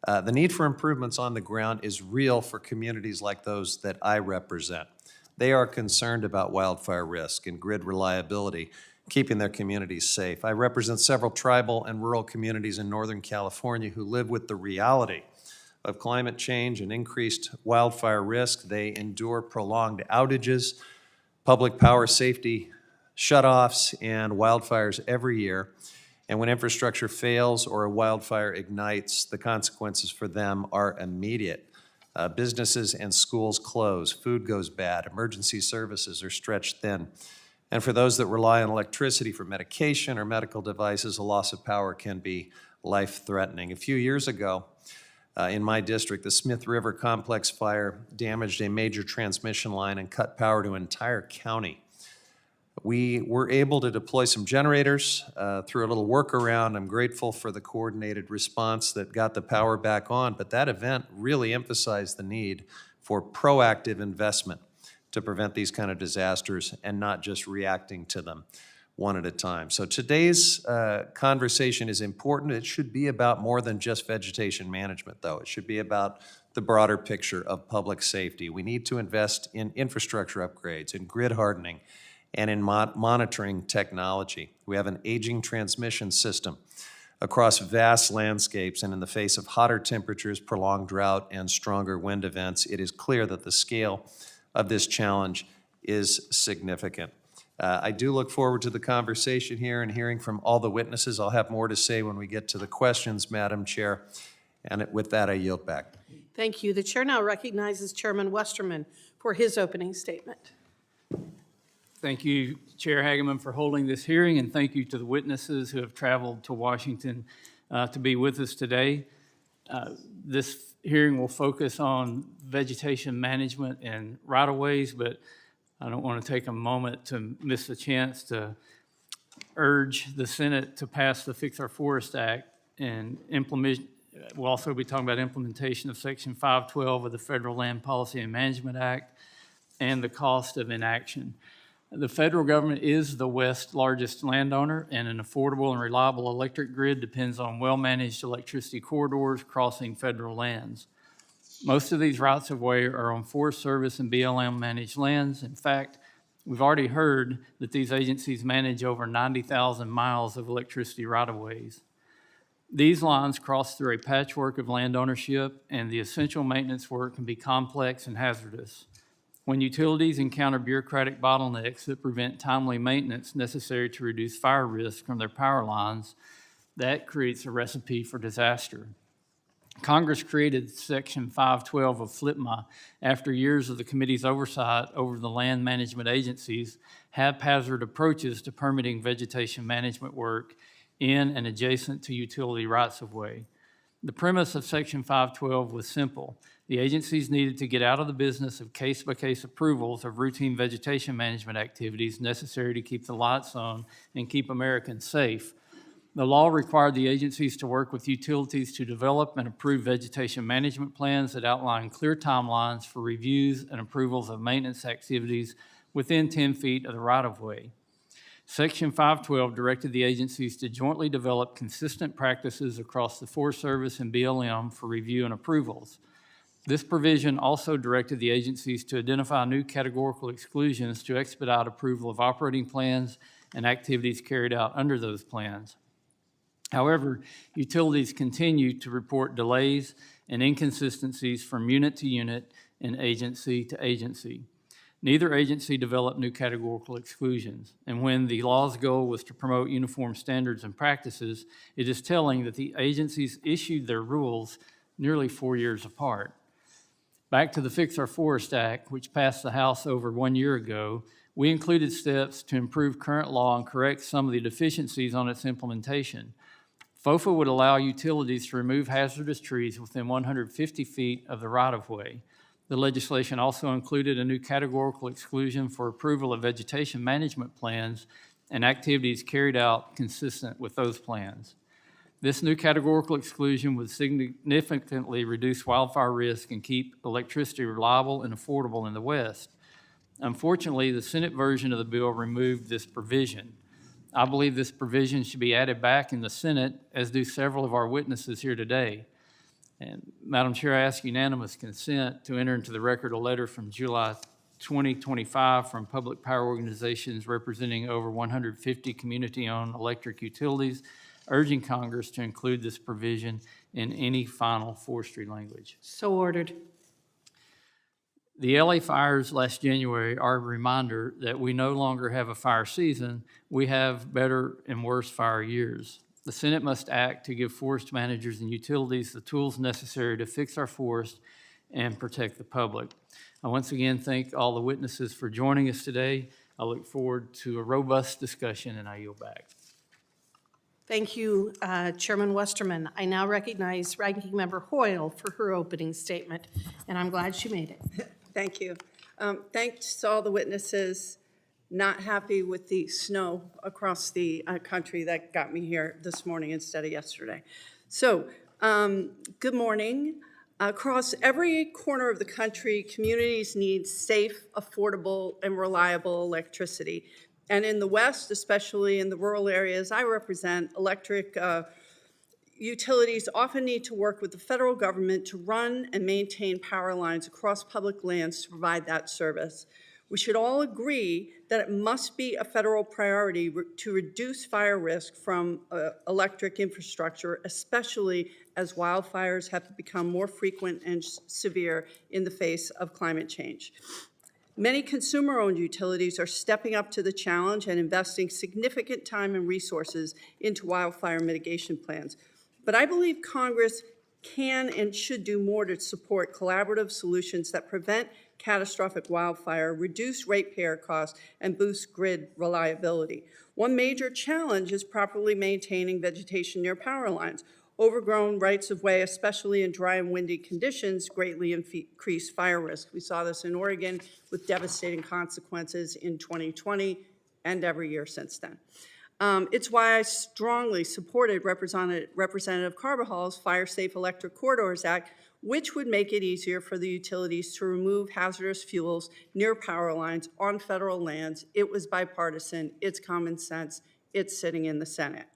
The need for improvements on the ground is real for communities like those that I represent. They are concerned about wildfire risk and grid reliability, keeping their communities safe. I represent several tribal and rural communities in Northern California who live with the reality of climate change and increased wildfire risk. They endure prolonged outages, public power safety shutoffs, and wildfires every year. And when infrastructure fails or a wildfire ignites, the consequences for them are immediate. Businesses and schools close, food goes bad, emergency services are stretched thin. And for those that rely on electricity for medication or medical devices, a loss of power can be life-threatening. A few years ago, in my district, the Smith River Complex fire damaged a major transmission line and cut power to an entire county. We were able to deploy some generators through a little workaround. I'm grateful for the coordinated response that got the power back on, but that event really emphasized the need for proactive investment to prevent these kind of disasters and not just reacting to them one at a time. So today's conversation is important. It should be about more than just vegetation management, though. It should be about the broader picture of public safety. We need to invest in infrastructure upgrades, in grid hardening, and in monitoring technology. We have an aging transmission system across vast landscapes, and in the face of hotter temperatures, prolonged drought, and stronger wind events, it is clear that the scale of this challenge is significant. I do look forward to the conversation here and hearing from all the witnesses. I'll have more to say when we get to the questions, Madam Chair, and with that, I yield back. Thank you. The chair now recognizes Chairman Westerman for his opening statement. Thank you, Chair Hageman, for holding this hearing, and thank you to the witnesses who have traveled to Washington to be with us today. This hearing will focus on vegetation management and right-of-ways, but I don't want to take a moment to miss the chance to urge the Senate to pass the Fix Our Forest Act and implement. We'll also be talking about implementation of Section 512 of the Federal Land Policy and Management Act and the cost of inaction. The federal government is the West's largest landowner, and an affordable and reliable electric grid depends on well-managed electricity corridors crossing federal lands. Most of these rights-of-way are on Forest Service and BLM-managed lands. In fact, we've already heard that these agencies manage over 90,000 miles of electricity right-of-ways. These lines cross through a patchwork of land ownership, and the essential maintenance work can be complex and hazardous. When utilities encounter bureaucratic bottlenecks that prevent timely maintenance necessary to reduce fire risk from their power lines, that creates a recipe for disaster. Congress created Section 512 of FLPMA after years of the committee's oversight over the land management agencies' haphazard approaches to permitting vegetation management work in and adjacent to utility rights-of-way. The premise of Section 512 was simple. The agencies needed to get out of the business of case-by-case approvals of routine vegetation management activities necessary to keep the lights on and keep Americans safe. The law required the agencies to work with utilities to develop and approve vegetation management plans that outline clear timelines for reviews and approvals of maintenance activities within 10 feet of the right-of-way. Section 512 directed the agencies to jointly develop consistent practices across the Forest Service and BLM for review and approvals. This provision also directed the agencies to identify new categorical exclusions to expedite approval of operating plans and activities carried out under those plans. However, utilities continue to report delays and inconsistencies from unit to unit and agency to agency. Neither agency developed new categorical exclusions, and when the law's goal was to promote uniform standards and practices, it is telling that the agencies issued their rules nearly 4 years apart. Back to the Fix Our Forest Act, which passed the House over 1 year ago, we included steps to improve current law and correct some of the deficiencies on its implementation. FOFA would allow utilities to remove hazardous trees within 150 feet of the right-of-way. The legislation also included a new categorical exclusion for approval of vegetation management plans and activities carried out consistent with those plans. This new categorical exclusion would significantly reduce wildfire risk and keep electricity reliable and affordable in the West. Unfortunately, the Senate version of the bill removed this provision. I believe this provision should be added back in the Senate, as do several of our witnesses here today. And Madam Chair, I ask unanimous consent to enter into the record a letter from July 2025 from public power organizations representing over 150 community-owned electric utilities, urging Congress to include this provision in any final forestry language. So ordered. The LA fires last January are a reminder that we no longer have a fire season, we have better and worse fire years. The Senate must act to give forest managers and utilities the tools necessary to fix our forest and protect the public. I once again thank all the witnesses for joining us today. I look forward to a robust discussion, and I yield back. Thank you, Chairman Westerman. I now recognize Ranking Member Hoyle for her opening statement, and I'm glad she made it. Thank you. Thanks to all the witnesses. Not happy with the snow across the country that got me here this morning instead of yesterday. So, good morning. Across every corner of the country, communities need safe, affordable, and reliable electricity. And in the West, especially in the rural areas I represent, electric utilities often need to work with the federal government to run and maintain power lines across public lands to provide that service. We should all agree that it must be a federal priority to reduce fire risk from electric infrastructure, especially as wildfires have become more frequent and severe in the face of climate change. Many consumer-owned utilities are stepping up to the challenge and investing significant time and resources into wildfire mitigation plans. But I believe Congress can and should do more to support collaborative solutions that prevent catastrophic wildfire, reduce ratepayer costs, and boost grid reliability. One major challenge is properly maintaining vegetation near power lines. Overgrown rights-of-way, especially in dry and windy conditions, greatly increase fire risk. We saw this in Oregon with devastating consequences in 2020 and every year since then. It's why I strongly supported Representative Carvajal's Fire Safe Electric Corridors Act, which would make it easier for the utilities to remove hazardous fuels near power lines on federal lands. It was bipartisan, it's common sense, it's sitting in the Senate.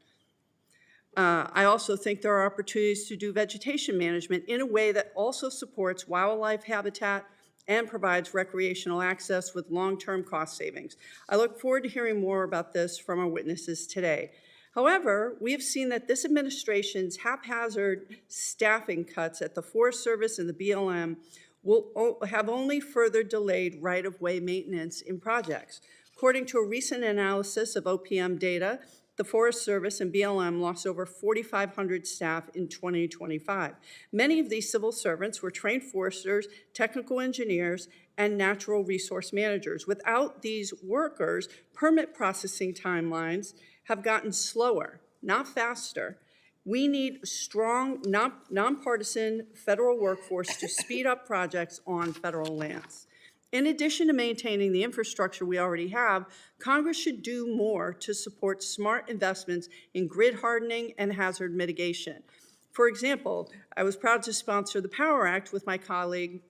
I also think there are opportunities to do vegetation management in a way that also supports wildlife habitat and provides recreational access with long-term cost savings. I look forward to hearing more about this from our witnesses today. However, we have seen that this administration's haphazard staffing cuts at the Forest Service and the BLM will have only further delayed right-of-way maintenance in projects. According to a recent analysis of OPM data, the Forest Service and BLM lost over 4,500 staff in 2025. Many of these civil servants were trained foresters, technical engineers, and natural resource managers. Without these workers, permit processing timelines have gotten slower, not faster. We need a strong, nonpartisan federal workforce to speed up projects on federal lands. In addition to maintaining the infrastructure we already have, Congress should do more to support smart investments in grid hardening and hazard mitigation. For example, I was proud to sponsor the Power Act with my colleague,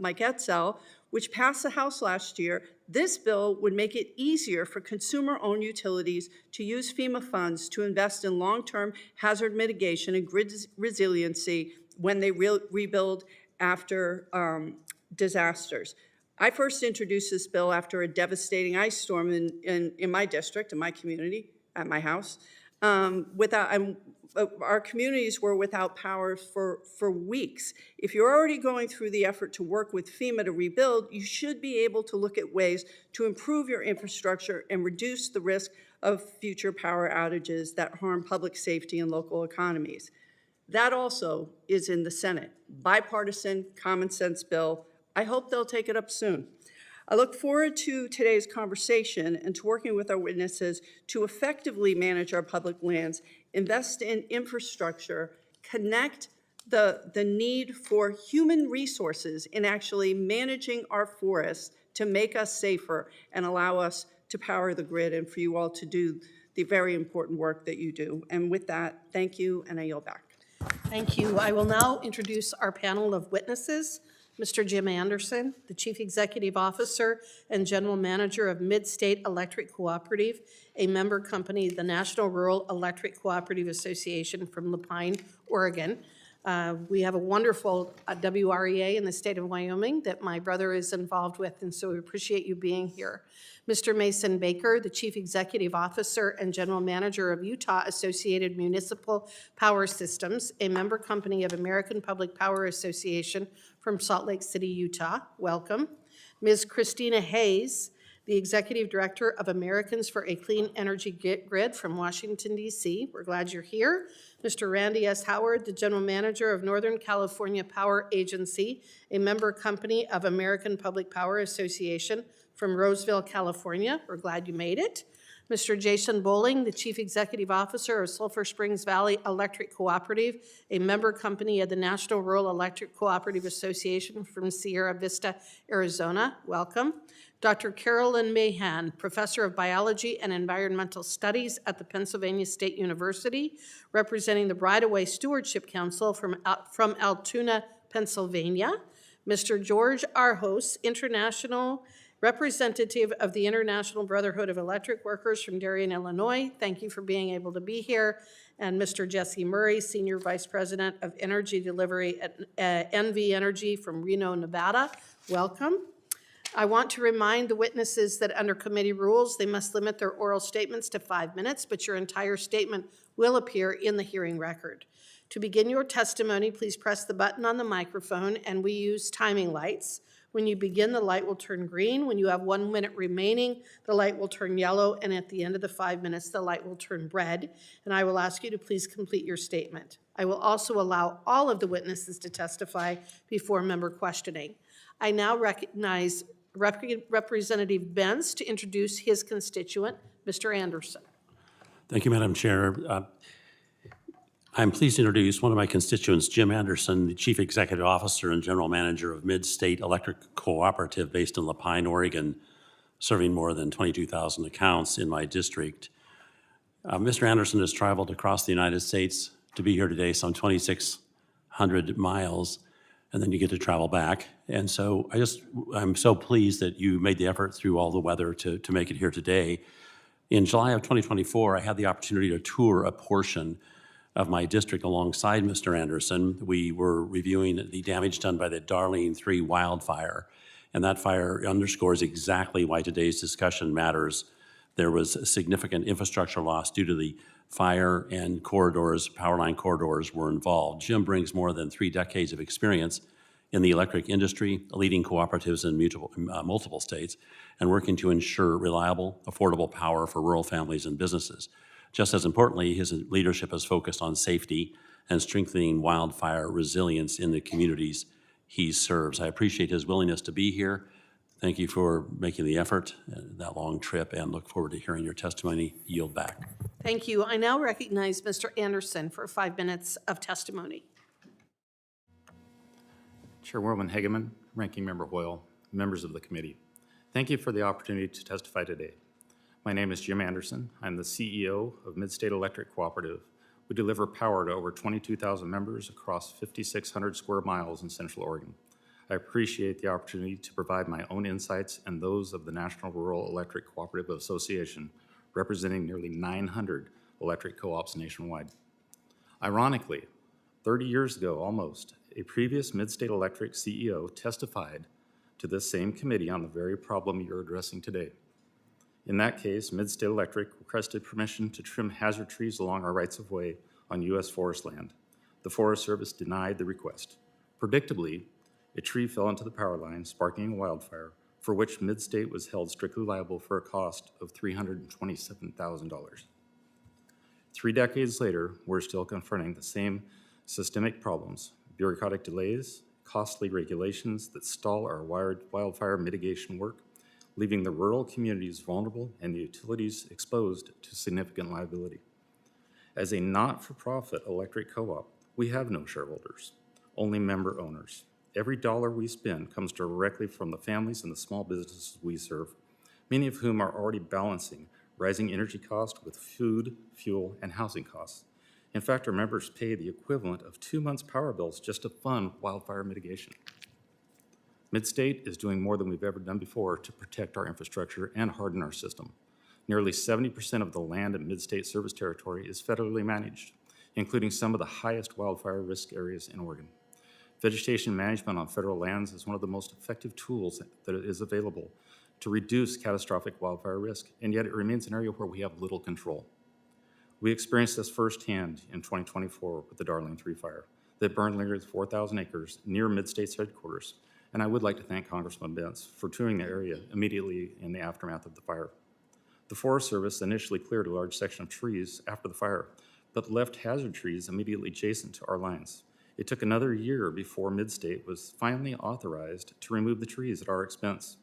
Mike Etzel, which passed the House last year. This bill would make it easier for consumer-owned utilities to use FEMA funds to invest in long-term hazard mitigation and grid resiliency when they rebuild after disasters. I first introduced this bill after a devastating ice storm in my district, in my community, at my house. Our communities were without power for weeks. If you're already going through the effort to work with FEMA to rebuild, you should be able to look at ways to improve your infrastructure and reduce the risk of future power outages that harm public safety and local economies. That also is in the Senate. Bipartisan, common sense bill. I hope they'll take it up soon. I look forward to today's conversation and to working with our witnesses to effectively manage our public lands, invest in infrastructure, connect the need for human resources in actually managing our forests to make us safer and allow us to power the grid and for you all to do the very important work that you do. And with that, thank you, and I yield back. Thank you. I will now introduce our panel of witnesses. Mr. Jim Anderson, the Chief Executive Officer and General Manager of Mid-State Electric Cooperative, a member company of the National Rural Electric Cooperative Association from La Pine, Oregon. We have a wonderful WREA in the state of Wyoming that my brother is involved with, and so we appreciate you being here. Mr. Mason Baker, the Chief Executive Officer and General Manager of Utah Associated Municipal Power Systems, a member company of American Public Power Association from Salt Lake City, Utah. Welcome. Ms. Christina Hayes, the Executive Director of Americans for a Clean Energy Grid from Washington, D.C. We're glad you're here. Mr. Randy S. Howard, the General Manager of Northern California Power Agency, a member company of American Public Power Association from Roseville, California. We're glad you made it. Mr. Jason Bowling, the Chief Executive Officer of Sulphur Springs Valley Electric Cooperative, a member company of the National Rural Electric Cooperative Association from Sierra Vista, Arizona. Welcome. Dr. Carolyn Mahan, Professor of Biology and Environmental Studies at the Pennsylvania State University, representing the Right-of-Way Stewardship Council from Altoona, Pennsylvania. Mr. George Arhos, International Representative of the International Brotherhood of Electric Workers from Darien, Illinois. Thank you for being able to be here. And Mr. Jesse Murray, Senior Vice President of Energy Delivery at NV Energy from Reno, Nevada. Welcome. I want to remind the witnesses that under committee rules, they must limit their oral statements to 5 minutes, but your entire statement will appear in the hearing record. To begin your testimony, please press the button on the microphone, and we use timing lights. When you begin, the light will turn green. When you have 1 minute remaining, the light will turn yellow, and at the end of the 5 minutes, the light will turn red, and I will ask you to please complete your statement. I will also allow all of the witnesses to testify before member questioning. I now recognize Representative Benz to introduce his constituent, Mr. Anderson. Thank you, Madam Chair. I'm pleased to introduce one of my constituents, Jim Anderson, the Chief Executive Officer and General Manager of Mid-State Electric Cooperative based in La Pine, Oregon, serving more than 22,000 accounts in my district. Mr. Anderson has traveled across the United States to be here today, some 2,600 miles, and then you get to travel back. And so I'm so pleased that you made the effort through all the weather to make it here today. In July of 2024, I had the opportunity to tour a portion of my district alongside Mr. Anderson. We were reviewing the damage done by the Darlene 3 wildfire, and that fire underscores exactly why today's discussion matters. There was significant infrastructure loss due to the fire, and corridors, power line corridors were involved. Jim brings more than 3 decades of experience in the electric industry, leading cooperatives in multiple states, and working to ensure reliable, affordable power for rural families and businesses. Just as importantly, his leadership is focused on safety and strengthening wildfire resilience in the communities he serves. I appreciate his willingness to be here. Thank you for making the effort, that long trip, and look forward to hearing your testimony. Yield back. Thank you. I now recognize Mr. Anderson for 5 minutes of testimony. Chairwoman Hageman, Ranking Member Hoyle, members of the committee, thank you for the opportunity to testify today. My name is Jim Anderson. I'm the CEO of Mid-State Electric Cooperative. We deliver power to over 22,000 members across 5,600 square miles in Central Oregon. I appreciate the opportunity to provide my own insights and those of the National Rural Electric Cooperative Association, representing nearly 900 electric co-ops nationwide. Ironically, 30 years ago almost, a previous Mid-State Electric CEO testified to this same committee on the very problem you're addressing today. In that case, Mid-State Electric requested permission to trim hazard trees along our rights-of-way on U.S. forest land. The Forest Service denied the request. Predictably, a tree fell into the power line, sparking a wildfire, for which Mid-State was held strictly liable for a cost of $327,000. 3 decades later, we're still confronting the same systemic problems: bureaucratic delays, costly regulations that stall our wildfire mitigation work, leaving the rural communities vulnerable and the utilities exposed to significant liability. As a not-for-profit electric co-op, we have no shareholders, only member owners. Every dollar we spend comes directly from the families and the small businesses we serve, many of whom are already balancing rising energy costs with food, fuel, and housing costs. In fact, our members pay the equivalent of 2 months' power bills just to fund wildfire mitigation. Mid-State is doing more than we've ever done before to protect our infrastructure and harden our system. Nearly 70% of the land in Mid-State service territory is federally managed. including some of the highest wildfire risk areas in Oregon. Vegetation management on federal lands is one of the most effective tools that is available to reduce catastrophic wildfire risk, and yet it remains an area where we have little control. We experienced this firsthand in 2024 with the Darling 3 fire that burned nearly 4,000 acres near Mid-State's headquarters, and I would like to thank Congressman Bentz for touring the area immediately in the aftermath of the fire. The Forest Service initially cleared a large section of trees after the fire, but left hazard trees immediately adjacent to our lines. It took another year before Mid-State was finally authorized to remove the trees at our expense.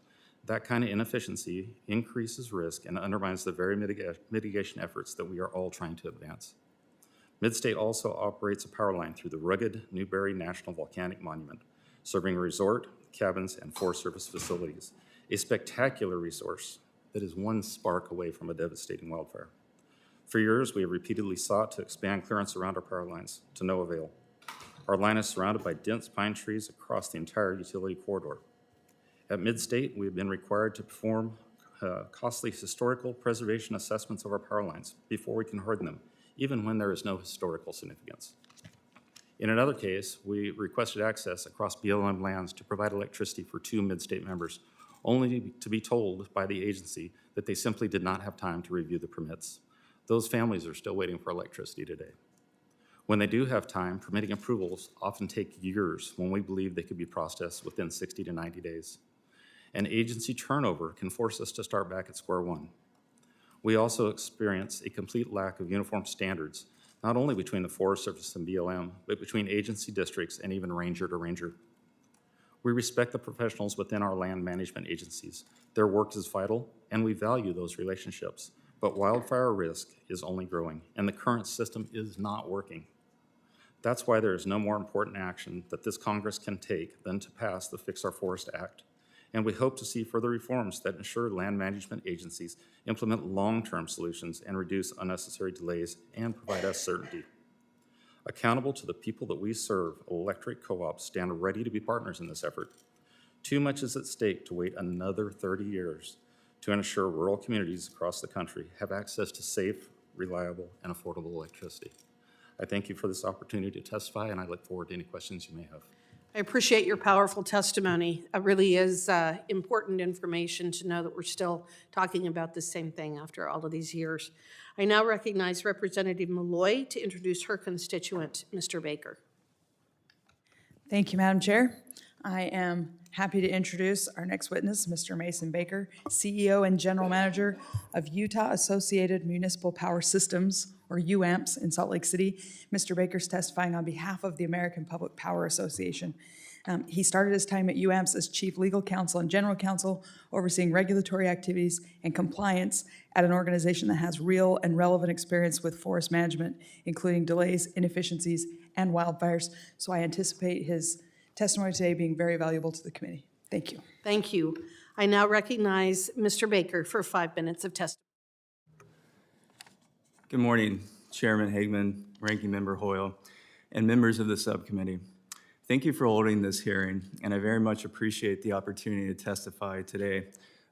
That kind of inefficiency increases risk and undermines the very mitigation efforts that we are all trying to advance. Mid-State also operates a power line through the rugged Newberry National Volcanic Monument, serving resort, cabins, and Forest Service facilities, a spectacular resource that is one spark away from a devastating wildfire. For years, we have repeatedly sought to expand clearance around our power lines, to no avail. Our line is surrounded by dense pine trees across the entire utility corridor. At Mid-State, we have been required to perform costly historical preservation assessments of our power lines before we can harden them, even when there is no historical significance. In another case, we requested access across BLM lands to provide electricity for 2 Mid-State members, only to be told by the agency that they simply did not have time to review the permits. Those families are still waiting for electricity today. When they do have time, permitting approvals often take years when we believe they could be processed within 60 to 90 days. And agency turnover can force us to start back at square one. We also experience a complete lack of uniform standards, not only between the Forest Service and BLM, but between agency districts and even ranger to ranger. We respect the professionals within our land management agencies. Their work is vital, and we value those relationships. But wildfire risk is only growing, and the current system is not working. That's why there is no more important action that this Congress can take than to pass the Fix Our Forest Act. And we hope to see further reforms that ensure land management agencies implement long-term solutions and reduce unnecessary delays and provide us certainty. Accountable to the people that we serve, electric co-ops stand ready to be partners in this effort. Too much is at stake to wait another 30 years to ensure rural communities across the country have access to safe, reliable, and affordable electricity. I thank you for this opportunity to testify, and I look forward to any questions you may have. I appreciate your powerful testimony. It really is important information to know that we're still talking about the same thing after all of these years. I now recognize Representative Malloy to introduce her constituent, Mr. Baker. Thank you, Madam Chair. I am happy to introduce our next witness, Mr. Mason Baker, CEO and General Manager of Utah Associated Municipal Power Systems, or UAMPS, in Salt Lake City. Mr. Baker's testifying on behalf of the American Public Power Association. He started his time at UAMPS as Chief Legal Counsel and General Counsel, overseeing regulatory activities and compliance at an organization that has real and relevant experience with forest management, including delays, inefficiencies, and wildfires. So I anticipate his testimony today being very valuable to the committee. Thank you. Thank you. I now recognize Mr. Baker for 5 minutes of testimony. Good morning, Chairman Hagman, Ranking Member Hoyle, and members of the subcommittee. Thank you for holding this hearing, and I very much appreciate the opportunity to testify today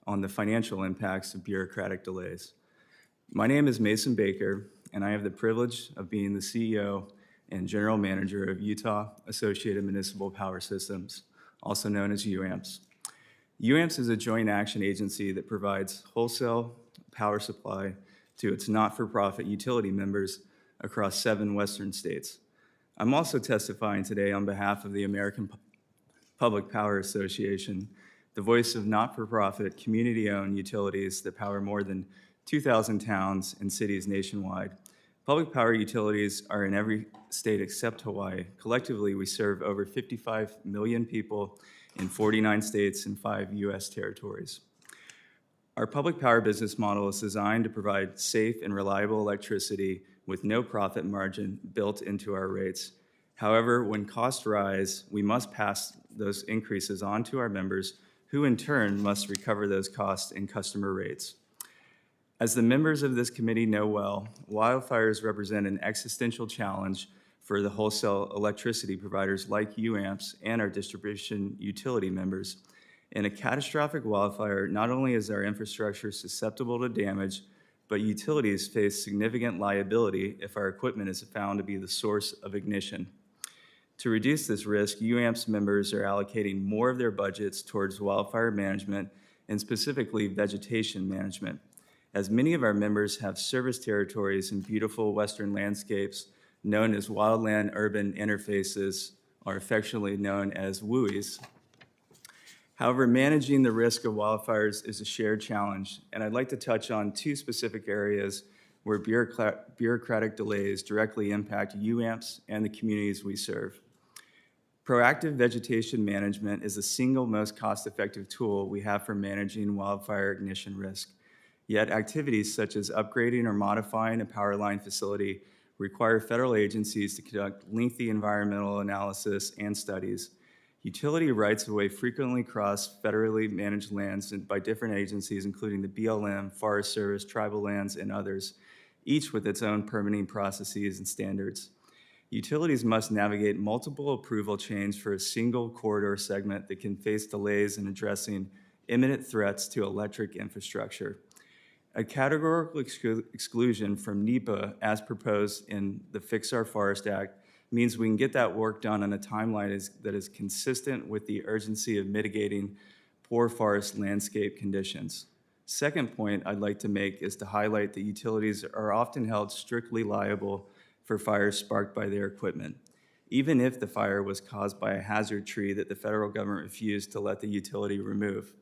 on the financial impacts of bureaucratic delays. My name is Mason Baker, and I have the privilege of being the CEO and General Manager of Utah Associated Municipal Power Systems, also known as UAMPS. UAMPS is a joint action agency that provides wholesale power supply to its not-for-profit utility members across 7 western states. I'm also testifying today on behalf of the American Public Power Association, the voice of not-for-profit, community-owned utilities that power more than 2,000 towns and cities nationwide. Public power utilities are in every state except Hawaii. Collectively, we serve over 55 million people in 49 states and 5 U.S. territories. Our public power business model is designed to provide safe and reliable electricity with no profit margin built into our rates. However, when costs rise, we must pass those increases on to our members, who in turn must recover those costs in customer rates. As the members of this committee know well, wildfires represent an existential challenge for the wholesale electricity providers like UAMPS and our distribution utility members. In a catastrophic wildfire, not only is our infrastructure susceptible to damage, but utilities face significant liability if our equipment is found to be the source of ignition. To reduce this risk, UAMPS members are allocating more of their budgets towards wildfire management and specifically vegetation management, as many of our members have service territories in beautiful western landscapes known as wildland-urban interfaces, or affectionately known as WUIs. However, managing the risk of wildfires is a shared challenge, and I'd like to touch on two specific areas where bureaucratic delays directly impact UAMPS and the communities we serve. Proactive vegetation management is the single most cost-effective tool we have for managing wildfire ignition risk. Yet activities such as upgrading or modifying a power line facility require federal agencies to conduct lengthy environmental analysis and studies. Utility rights-of-way frequently cross federally managed lands by different agencies, including the BLM, Forest Service, tribal lands, and others, each with its own permitting processes and standards. Utilities must navigate multiple approval chains for a single corridor segment that can face delays in addressing imminent threats to electric infrastructure. A categorical exclusion from NEPA, as proposed in the Fix Our Forest Act, means we can get that work done on a timeline that is consistent with the urgency of mitigating poor forest landscape conditions. Second point I'd like to make is to highlight that utilities are often held strictly liable for fires sparked by their equipment, even if the fire was caused by a hazard tree that the federal government refused to let the utility remove.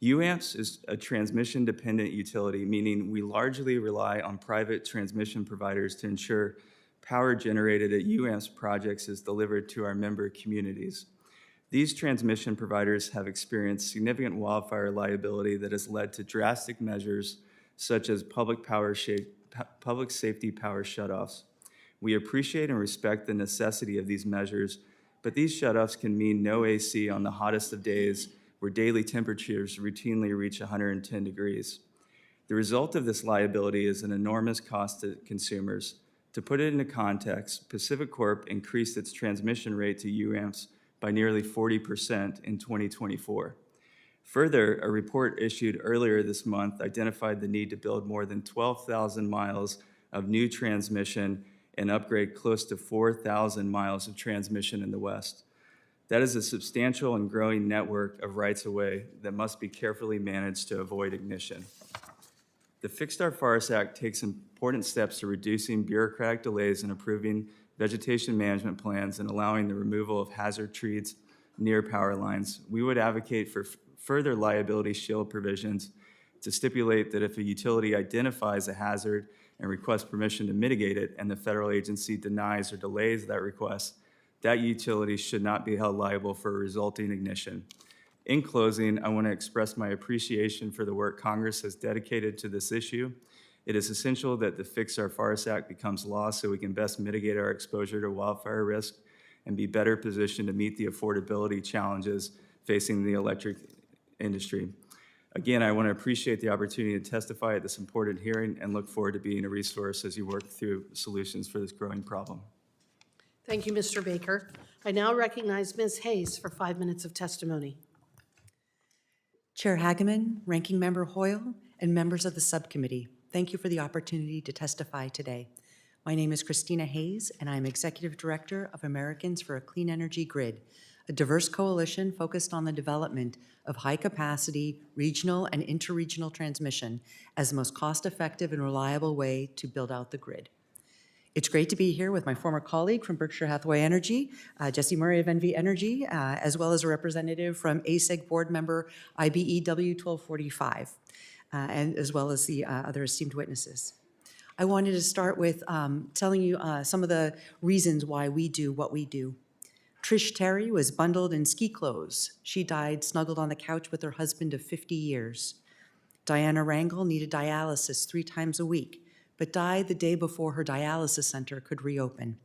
UAMPS is a transmission-dependent utility, meaning we largely rely on private transmission providers to ensure power generated at UAMPS projects is delivered to our member communities. These transmission providers have experienced significant wildfire liability that has led to drastic measures such as public safety power shutoffs. We appreciate and respect the necessity of these measures, but these shutoffs can mean no AC on the hottest of days where daily temperatures routinely reach 110 degrees. The result of this liability is an enormous cost to consumers. To put it into context, Pacific Corp increased its transmission rate to UAMPS by nearly 40% in 2024. Further, a report issued earlier this month identified the need to build more than 12,000 miles of new transmission and upgrade close to 4,000 miles of transmission in the West. That is a substantial and growing network of rights-of-way that must be carefully managed to avoid ignition. The Fix Our Forest Act takes important steps to reducing bureaucratic delays and approving vegetation management plans and allowing the removal of hazard trees near power lines. We would advocate for further liability shield provisions to stipulate that if a utility identifies a hazard and requests permission to mitigate it, and the federal agency denies or delays that request, that utility should not be held liable for a resulting ignition. In closing, I want to express my appreciation for the work Congress has dedicated to this issue. It is essential that the Fix Our Forest Act becomes law so we can best mitigate our exposure to wildfire risk and be better positioned to meet the affordability challenges facing the electric industry. Again, I want to appreciate the opportunity to testify at this important hearing and look forward to being a resource as you work through solutions for this growing problem. Thank you, Mr. Baker. I now recognize Ms. Hayes for 5 minutes of testimony. Chair Hageman, Ranking Member Hoyle, and members of the subcommittee, thank you for the opportunity to testify today. My name is Christina Hayes, and I am Executive Director of Americans for a Clean Energy Grid, a diverse coalition focused on the development of high-capacity regional and interregional transmission as the most cost-effective and reliable way to build out the grid. It's great to be here with my former colleague from Berkshire Hathaway Energy, Jesse Murray of NV Energy, as well as a representative from ASEG board member IBEW 1245, and as well as the other esteemed witnesses. I wanted to start with telling you some of the reasons why we do what we do. Trish Terry was bundled in ski clothes. She died snuggled on the couch with her husband of 50 years. Diana Rangel needed dialysis 3 times a week, but died the day before her dialysis center could reopen.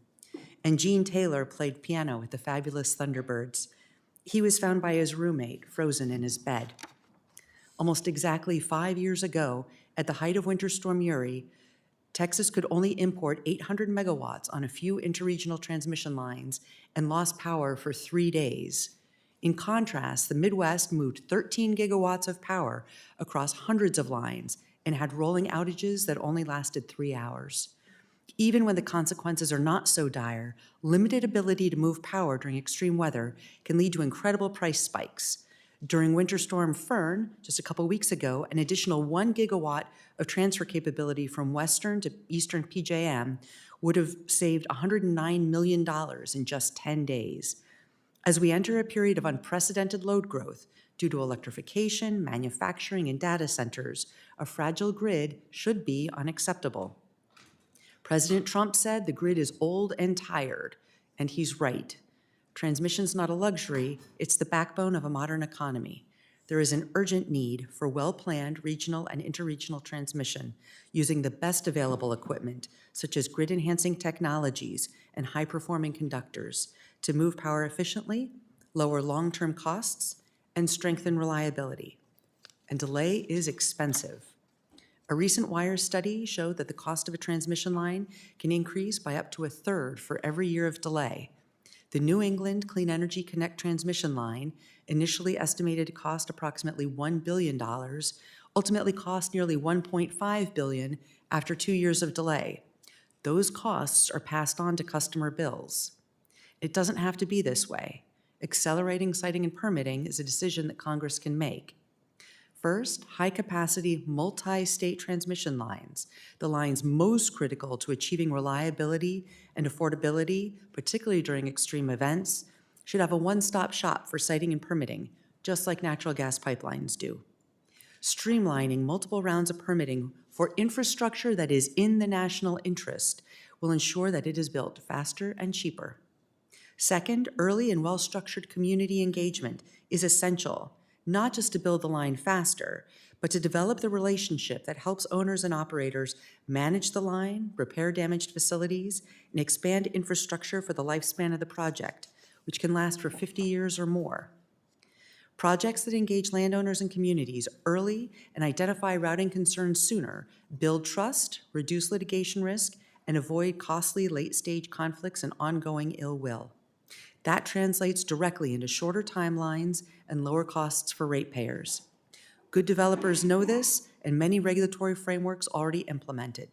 And Gene Taylor played piano with the fabulous Thunderbirds. He was found by his roommate, frozen in his bed. Almost exactly 5 years ago, at the height of Winter Storm Uri, Texas could only import 800 megawatts on a few interregional transmission lines and lost power for 3 days. In contrast, the Midwest moved 13 gigawatts of power across hundreds of lines and had rolling outages that only lasted 3 hours. Even when the consequences are not so dire, limited ability to move power during extreme weather can lead to incredible price spikes. During Winter Storm Fern, just a couple weeks ago, an additional 1 gigawatt of transfer capability from western to eastern PJM would have saved $109 million in just 10 days. As we enter a period of unprecedented load growth due to electrification, manufacturing, and data centers, a fragile grid should be unacceptable. President Trump said the grid is old and tired, and he's right. Transmission's not a luxury, it's the backbone of a modern economy. There is an urgent need for well-planned regional and interregional transmission using the best available equipment, such as grid-enhancing technologies and high-performing conductors, to move power efficiently, lower long-term costs, and strengthen reliability. And delay is expensive. A recent WIRE study showed that the cost of a transmission line can increase by up to a third for every year of delay. The New England Clean Energy Connect transmission line, initially estimated to cost approximately $1 billion, ultimately cost nearly $1.5 billion after 2 years of delay. Those costs are passed on to customer bills. It doesn't have to be this way. Accelerating siting and permitting is a decision that Congress can make. First, high-capacity, multi-state transmission lines, the lines most critical to achieving reliability and affordability, particularly during extreme events, should have a one-stop shop for siting and permitting, just like natural gas pipelines do. Streamlining multiple rounds of permitting for infrastructure that is in the national interest will ensure that it is built faster and cheaper. Second, early and well-structured community engagement is essential, not just to build the line faster, but to develop the relationship that helps owners and operators manage the line, repair damaged facilities, and expand infrastructure for the lifespan of the project, which can last for 50 years or more. Projects that engage landowners and communities early and identify routing concerns sooner build trust, reduce litigation risk, and avoid costly late-stage conflicts and ongoing ill will. That translates directly into shorter timelines and lower costs for ratepayers. Good developers know this, and many regulatory frameworks already implement it.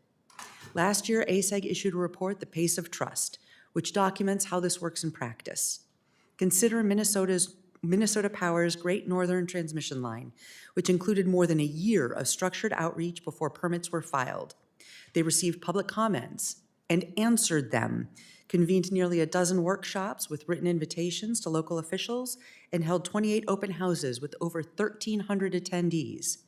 Last year, ASEG issued a report, The Pace of Trust, which documents how this works in practice. Consider Minnesota Power's Great Northern Transmission Line, which included more than a year of structured outreach before permits were filed. They received public comments and answered them, convened nearly a dozen workshops with written invitations to local officials, and held 28 open houses with over 1,300 attendees.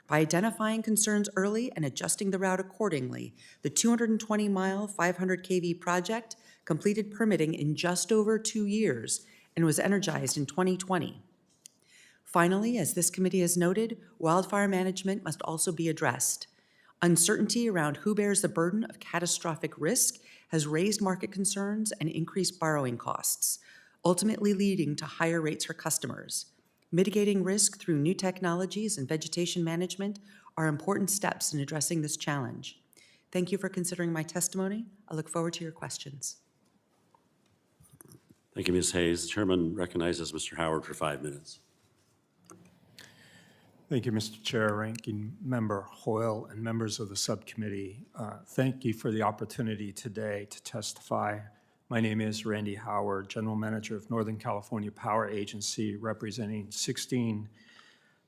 By identifying concerns early and adjusting the route accordingly, the 220-mile, 500 kV project completed permitting in just over 2 years and was energized in 2020. Finally, as this committee has noted, wildfire management must also be addressed. Uncertainty around who bears the burden of catastrophic risk has raised market concerns and increased borrowing costs, ultimately leading to higher rates for customers. Mitigating risk through new technologies and vegetation management are important steps in addressing this challenge. Thank you for considering my testimony. I look forward to your questions. Thank you, Ms. Hayes. The chairman recognizes Mr. Howard for 5 minutes. Thank you, Mr. Chair, Ranking Member Hoyle, and members of the subcommittee. Thank you for the opportunity today to testify. My name is Randy Howard, General Manager of Northern California Power Agency, representing 16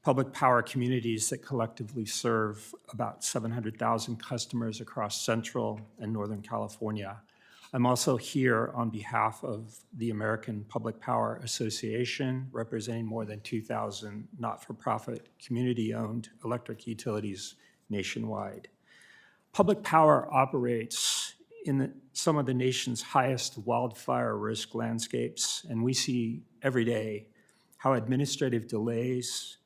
public power communities that collectively serve about 700,000 customers across Central and Northern California. I'm also here on behalf of the American Public Power Association, representing more than 2,000 not-for-profit community-owned electric utilities nationwide. Public power operates in some of the nation's highest wildfire risk landscapes, and we see every day how administrative delays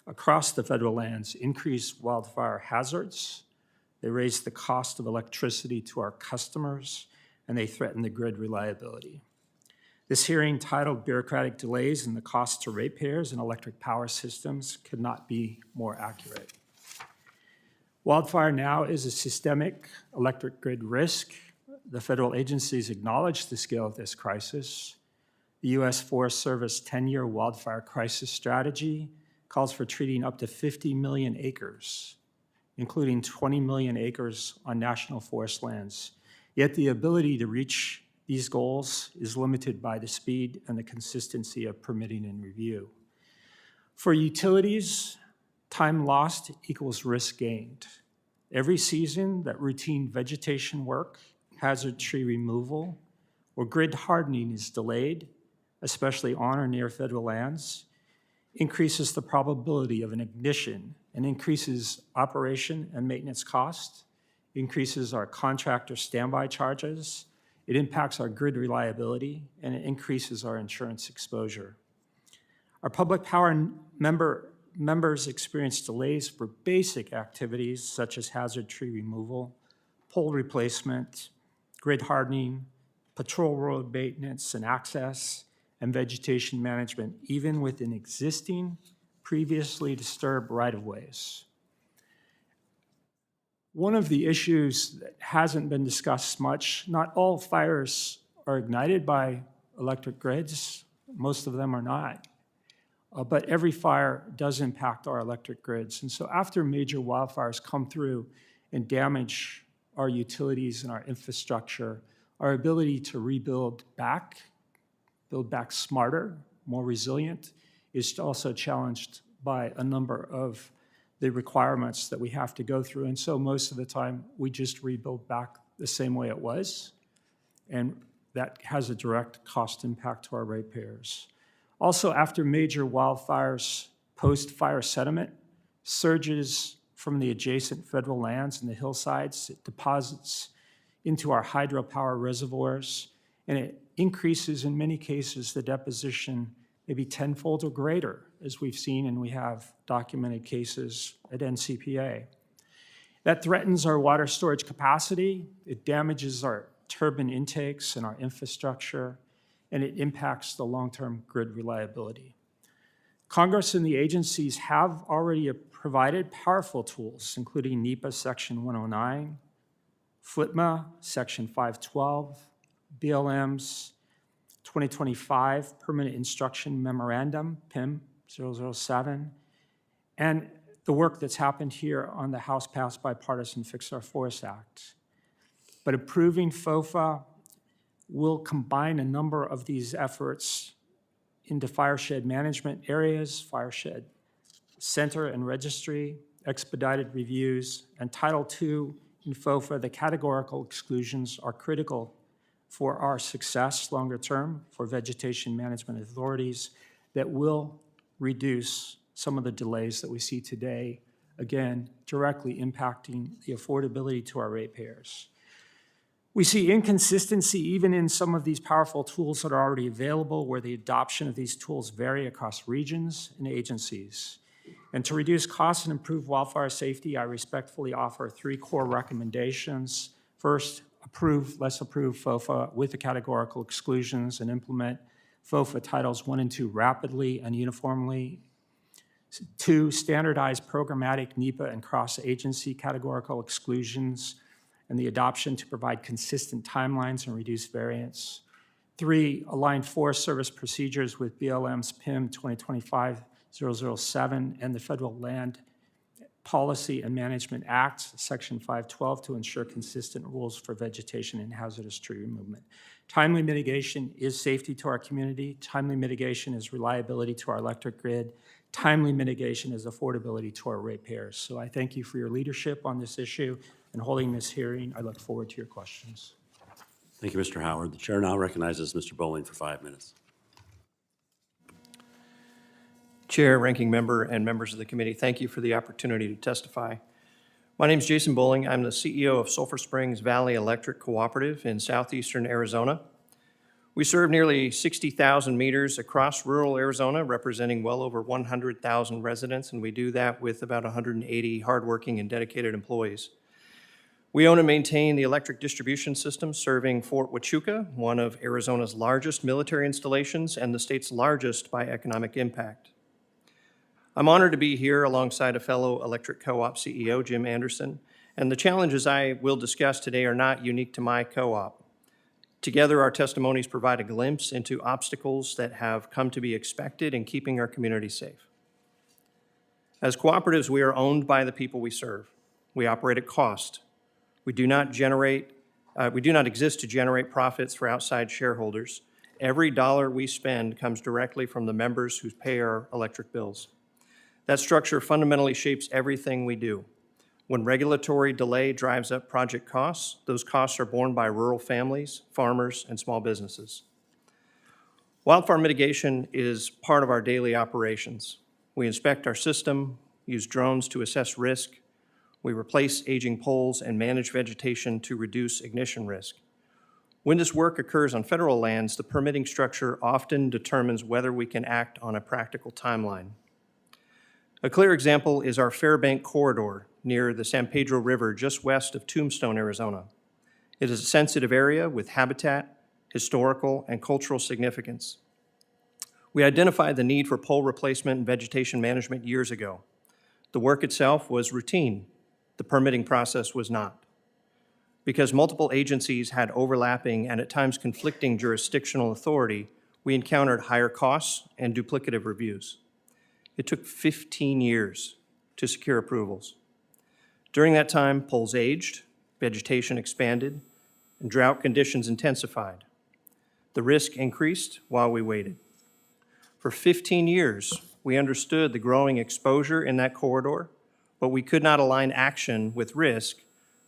across the federal lands increase wildfire hazards, they raise the cost of electricity to our customers, and they threaten the grid reliability. This hearing, titled Bureaucratic Delays and the Cost to Ratepayers in Electric Power Systems, could not be more accurate. Wildfire now is a systemic electric grid risk. The federal agencies acknowledge the scale of this crisis. The U.S. Forest Service 10-year wildfire crisis strategy calls for treating up to 50 million acres including 20 million acres on national forest lands. Yet the ability to reach these goals is limited by the speed and the consistency of permitting and review. For utilities, time lost equals risk gained. Every season that routine vegetation work, hazard tree removal, or grid hardening is delayed, especially on or near federal lands, increases the probability of an ignition and increases operation and maintenance costs, increases our contractor standby charges, it impacts our grid reliability, and it increases our insurance exposure. Our public power members experience delays for basic activities such as hazard tree removal, pole replacement, grid hardening, patrol road maintenance and access, and vegetation management, even within existing, previously disturbed right-of-ways. One of the issues that hasn't been discussed much, not all fires are ignited by electric grids. Most of them are not. But every fire does impact our electric grids. And so after major wildfires come through and damage our utilities and our infrastructure, our ability to build back smarter, more resilient, is also challenged by a number of the requirements that we have to go through. And so most of the time, we just rebuild back the same way it was. And that has a direct cost impact to our ratepayers. Also, after major wildfires, post-fire sediment surges from the adjacent federal lands and the hillsides. It deposits into our hydropower reservoirs, and it increases, in many cases, the deposition maybe tenfold or greater, as we've seen, and we have documented cases at NCPA. That threatens our water storage capacity. It damages our turbine intakes and our infrastructure, and it impacts the long-term grid reliability. Congress and the agencies have already provided powerful tools, including NEPA Section 109, FLTMA Section 512, BLM's 2025 Permanent Instruction Memorandum, PIM 007, and the work that's happened here on the House-passed bipartisan Fix Our Forest Act. But approving FOFA will combine a number of these efforts into fireshed management areas, fireshed center and registry, expedited reviews, and Title II in FOFA. The categorical exclusions are critical for our success longer term for vegetation management authorities that will reduce some of the delays that we see today, again, directly impacting the affordability to our ratepayers. We see inconsistency even in some of these powerful tools that are already available, where the adoption of these tools vary across regions and agencies. And to reduce costs and improve wildfire safety, I respectfully offer 3 core recommendations. First, let's approve FOFA with the categorical exclusions and implement FOFA Titles 1 and 2 rapidly and uniformly. 2, standardize programmatic NEPA and cross-agency categorical exclusions and the adoption to provide consistent timelines and reduce variance. 3, align Forest Service procedures with BLM's PIM 2025-007 and the Federal Land Policy and Management Act, Section 512, to ensure consistent rules for vegetation and hazardous tree removal. Timely mitigation is safety to our community. Timely mitigation is reliability to our electric grid. Timely mitigation is affordability to our ratepayers. So I thank you for your leadership on this issue and holding this hearing. I look forward to your questions. Thank you, Mr. Howard. The chair now recognizes Mr. Bowling for 5 minutes. Chair, Ranking Member, and members of the committee, thank you for the opportunity to testify. My name is Jason Bowling. I'm the CEO of Sulphur Springs Valley Electric Cooperative in southeastern Arizona. We serve nearly 60,000 meters across rural Arizona, representing well over 100,000 residents, and we do that with about 180 hardworking and dedicated employees. We own and maintain the electric distribution system serving Fort Huachuca, one of Arizona's largest military installations and the state's largest by economic impact. I'm honored to be here alongside a fellow electric co-op CEO, Jim Anderson, and the challenges I will discuss today are not unique to my co-op. Together, our testimonies provide a glimpse into obstacles that have come to be expected in keeping our community safe. As cooperatives, we are owned by the people we serve. We operate at cost. We do not exist to generate profits for outside shareholders. Every dollar we spend comes directly from the members who pay our electric bills. That structure fundamentally shapes everything we do. When regulatory delay drives up project costs, those costs are borne by rural families, farmers, and small businesses. Wildfire mitigation is part of our daily operations. We inspect our system, use drones to assess risk. We replace aging poles and manage vegetation to reduce ignition risk. When this work occurs on federal lands, the permitting structure often determines whether we can act on a practical timeline. A clear example is our Fairbank corridor near the San Pedro River just west of Tombstone, Arizona. It is a sensitive area with habitat, historical, and cultural significance. We identified the need for pole replacement and vegetation management years ago. The work itself was routine. The permitting process was not. Because multiple agencies had overlapping and at times conflicting jurisdictional authority, we encountered higher costs and duplicative reviews. It took 15 years to secure approvals. During that time, poles aged, vegetation expanded, and drought conditions intensified. The risk increased while we waited. For 15 years, we understood the growing exposure in that corridor, but we could not align action with risk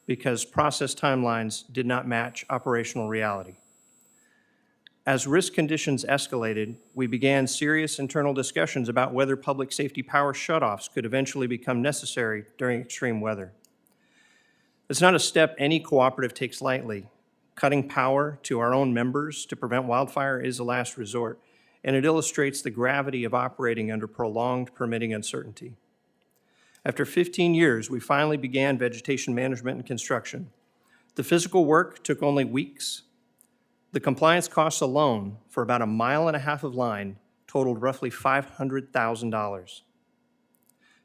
because process timelines did not match operational reality. As risk conditions escalated, we began serious internal discussions about whether public safety power shutoffs could eventually become necessary during extreme weather. It's not a step any cooperative takes lightly. Cutting power to our own members to prevent wildfire is a last resort, and it illustrates the gravity of operating under prolonged permitting uncertainty. After 15 years, we finally began vegetation management and construction. The physical work took only weeks. The compliance costs alone for about 1.5 miles of line totaled roughly $500,000.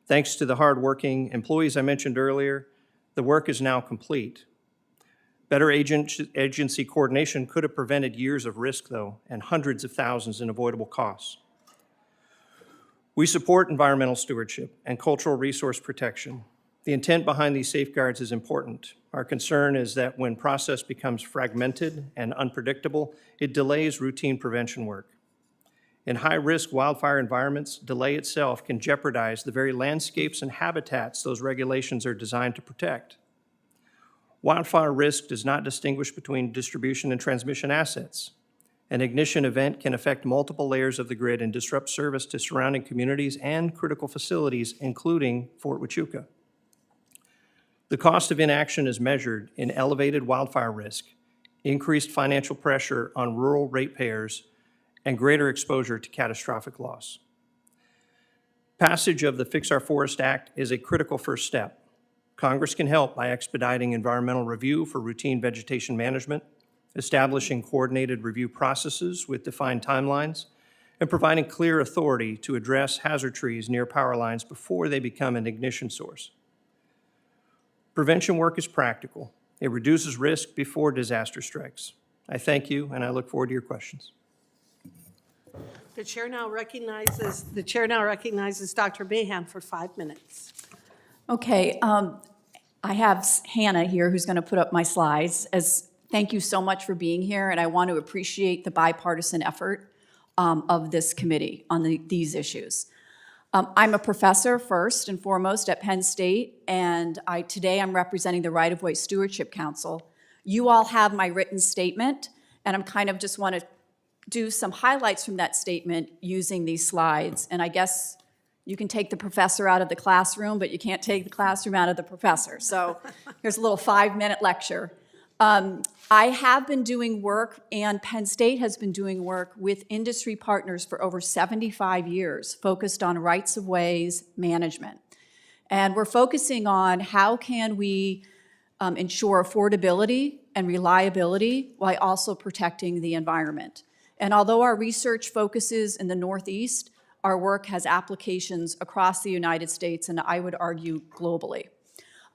Thanks to the hardworking employees I mentioned earlier, the work is now complete. Better agency coordination could have prevented years of risk, though, and hundreds of thousands in avoidable costs. We support environmental stewardship and cultural resource protection. The intent behind these safeguards is important. Our concern is that when process becomes fragmented and unpredictable, it delays routine prevention work. In high-risk wildfire environments, delay itself can jeopardize the very landscapes and habitats those regulations are designed to protect. Wildfire risk does not distinguish between distribution and transmission assets. An ignition event can affect multiple layers of the grid and disrupt service to surrounding communities and critical facilities, including Fort Huachuca. The cost of inaction is measured in elevated wildfire risk, increased financial pressure on rural ratepayers, and greater exposure to catastrophic loss. Passage of the Fix Our Forest Act is a critical first step. Congress can help by expediting environmental review for routine vegetation management, establishing coordinated review processes with defined timelines, and providing clear authority to address hazard trees near power lines before they become an ignition source. Prevention work is practical. It reduces risk before disaster strikes. I thank you, and I look forward to your questions. The chair now recognizes Dr. Mahan for 5 minutes. Okay, I have Hannah here who's going to put up my slides. Thank you so much for being here, and I want to appreciate the bipartisan effort of this committee on these issues. I'm a professor first and foremost at Penn State, and today I'm representing the Right-of-Way Stewardship Council. You all have my written statement, and I'm kind of just want to do some highlights from that statement using these slides. And I guess you can take the professor out of the classroom, but you can't take the classroom out of the professor. So here's a little 5-minute lecture. I have been doing work, and Penn State has been doing work with industry partners for over 75 years, focused on rights-of-ways management. And we're focusing on how can we ensure affordability and reliability while also protecting the environment. And although our research focuses in the Northeast, our work has applications across the United States and I would argue globally.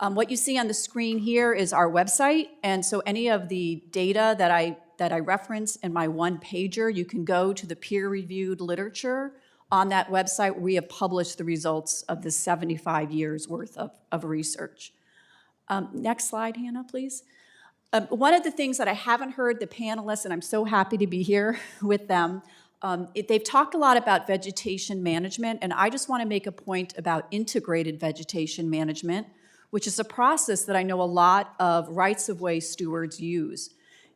What you see on the screen here is our website, and so any of the data that I reference in my one-pager, you can go to the peer-reviewed literature on that website where we have published the results of the 75 years worth of research. Next slide, Hannah, please. One of the things that I haven't heard the panelists, and I'm so happy to be here with them, they've talked a lot about vegetation management, and I just want to make a point about integrated vegetation management, which is a process that I know a lot of rights-of-way stewards use.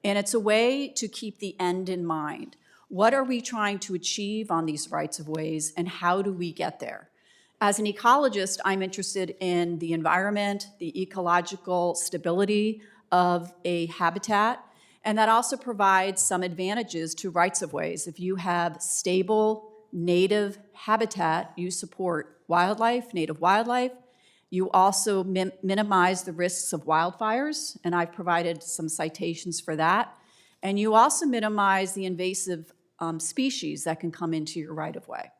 And it's a way to keep the end in mind. What are we trying to achieve on these rights-of-ways, and how do we get there? As an ecologist, I'm interested in the environment, the ecological stability of a habitat, and that also provides some advantages to rights-of-ways. If you have stable native habitat, you support wildlife, native wildlife. You also minimize the risks of wildfires, and I've provided some citations for that. And you also minimize the invasive species that can come into your right-of-way.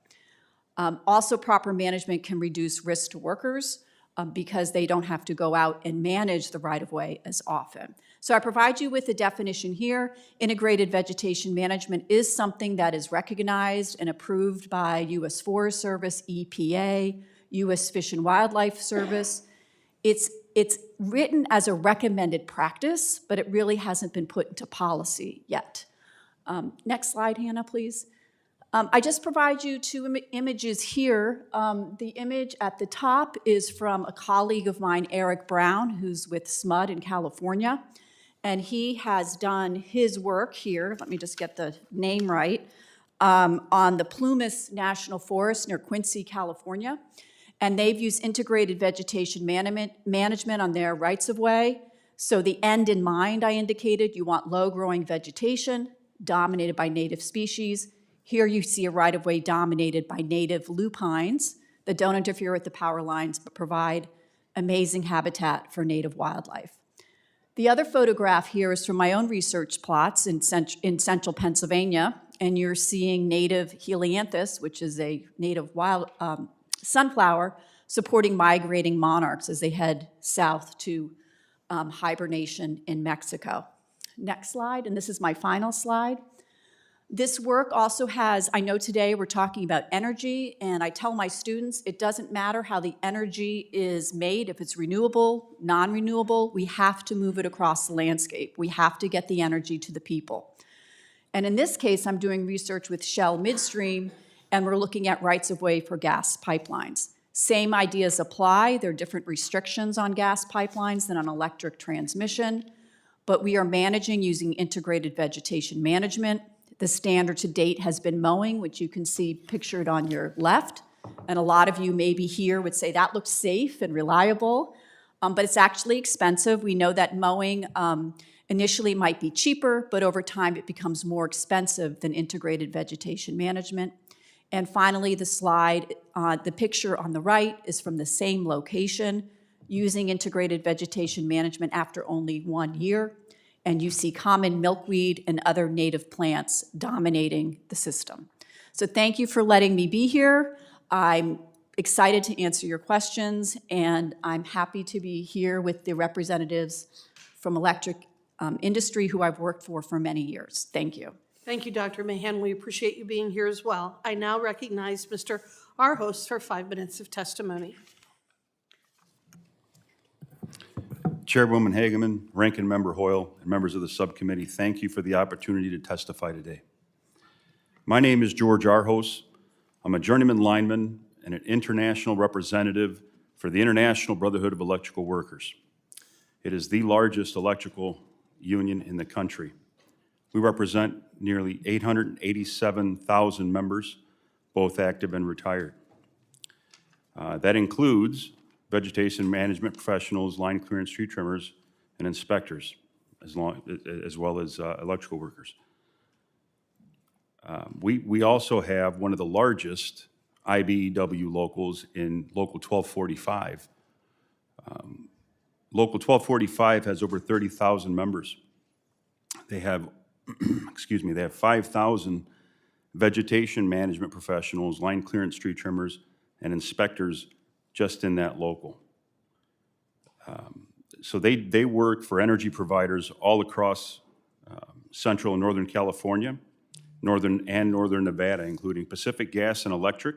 Also, proper management can reduce risk to workers because they don't have to go out and manage the right-of-way as often. So I provide you with a definition here. Integrated vegetation management is something that is recognized and approved by U.S. Forest Service, EPA, U.S. Fish and Wildlife Service. It's written as a recommended practice, but it really hasn't been put into policy yet. Next slide, Hannah, please. I just provide you two images here. The image at the top is from a colleague of mine, Eric Brown, who's with SMUD in California. And he has done his work here, let me just get the name right, on the Plumas National Forest near Quincy, California. And they've used integrated vegetation management on their rights-of-way. So the end in mind, I indicated, you want low-growing vegetation dominated by native species. Here you see a right-of-way dominated by native lupines that don't interfere with the power lines but provide amazing habitat for native wildlife. The other photograph here is from my own research plots in central Pennsylvania, and you're seeing native helianthus, which is a native wild sunflower, supporting migrating monarchs as they head south to hibernation in Mexico. Next slide, and this is my final slide. This work also has, I know today we're talking about energy, and I tell my students it doesn't matter how the energy is made, if it's renewable, non-renewable, we have to move it across the landscape. We have to get the energy to the people. And in this case, I'm doing research with Shell Midstream, and we're looking at rights-of-way for gas pipelines. Same ideas apply. There are different restrictions on gas pipelines than on electric transmission, but we are managing using integrated vegetation management. The standard to date has been mowing, which you can see pictured on your left. And a lot of you maybe here would say that looks safe and reliable, but it's actually expensive. We know that mowing initially might be cheaper, but over time it becomes more expensive than integrated vegetation management. And finally, the slide, the picture on the right is from the same location using integrated vegetation management after only 1 year. And you see common milkweed and other native plants dominating the system. So thank you for letting me be here. I'm excited to answer your questions, and I'm happy to be here with the representatives from electric industry who I've worked for many years. Thank you. Thank you, Dr. Mahan. We appreciate you being here as well. I now recognize our host for 5 minutes of testimony. Chairwoman Hageman, Ranking Member Hoyle, and members of the subcommittee, thank you for the opportunity to testify today. My name is George Arhos. I'm a journeyman lineman and an international representative for the International Brotherhood of Electrical Workers. It is the largest electrical union in the country. We represent nearly 887,000 members, both active and retired. That includes vegetation management professionals, line clearance tree trimmers, and inspectors, as well as electrical workers. We also have one of the largest IBEW locals in Local 1245. Local 1245 has over 30,000 members. They have, they have 5,000 vegetation management professionals, line clearance tree trimmers, and inspectors just in that local. So they work for energy providers all across Central and Northern California, Northern Nevada, including Pacific Gas and Electric,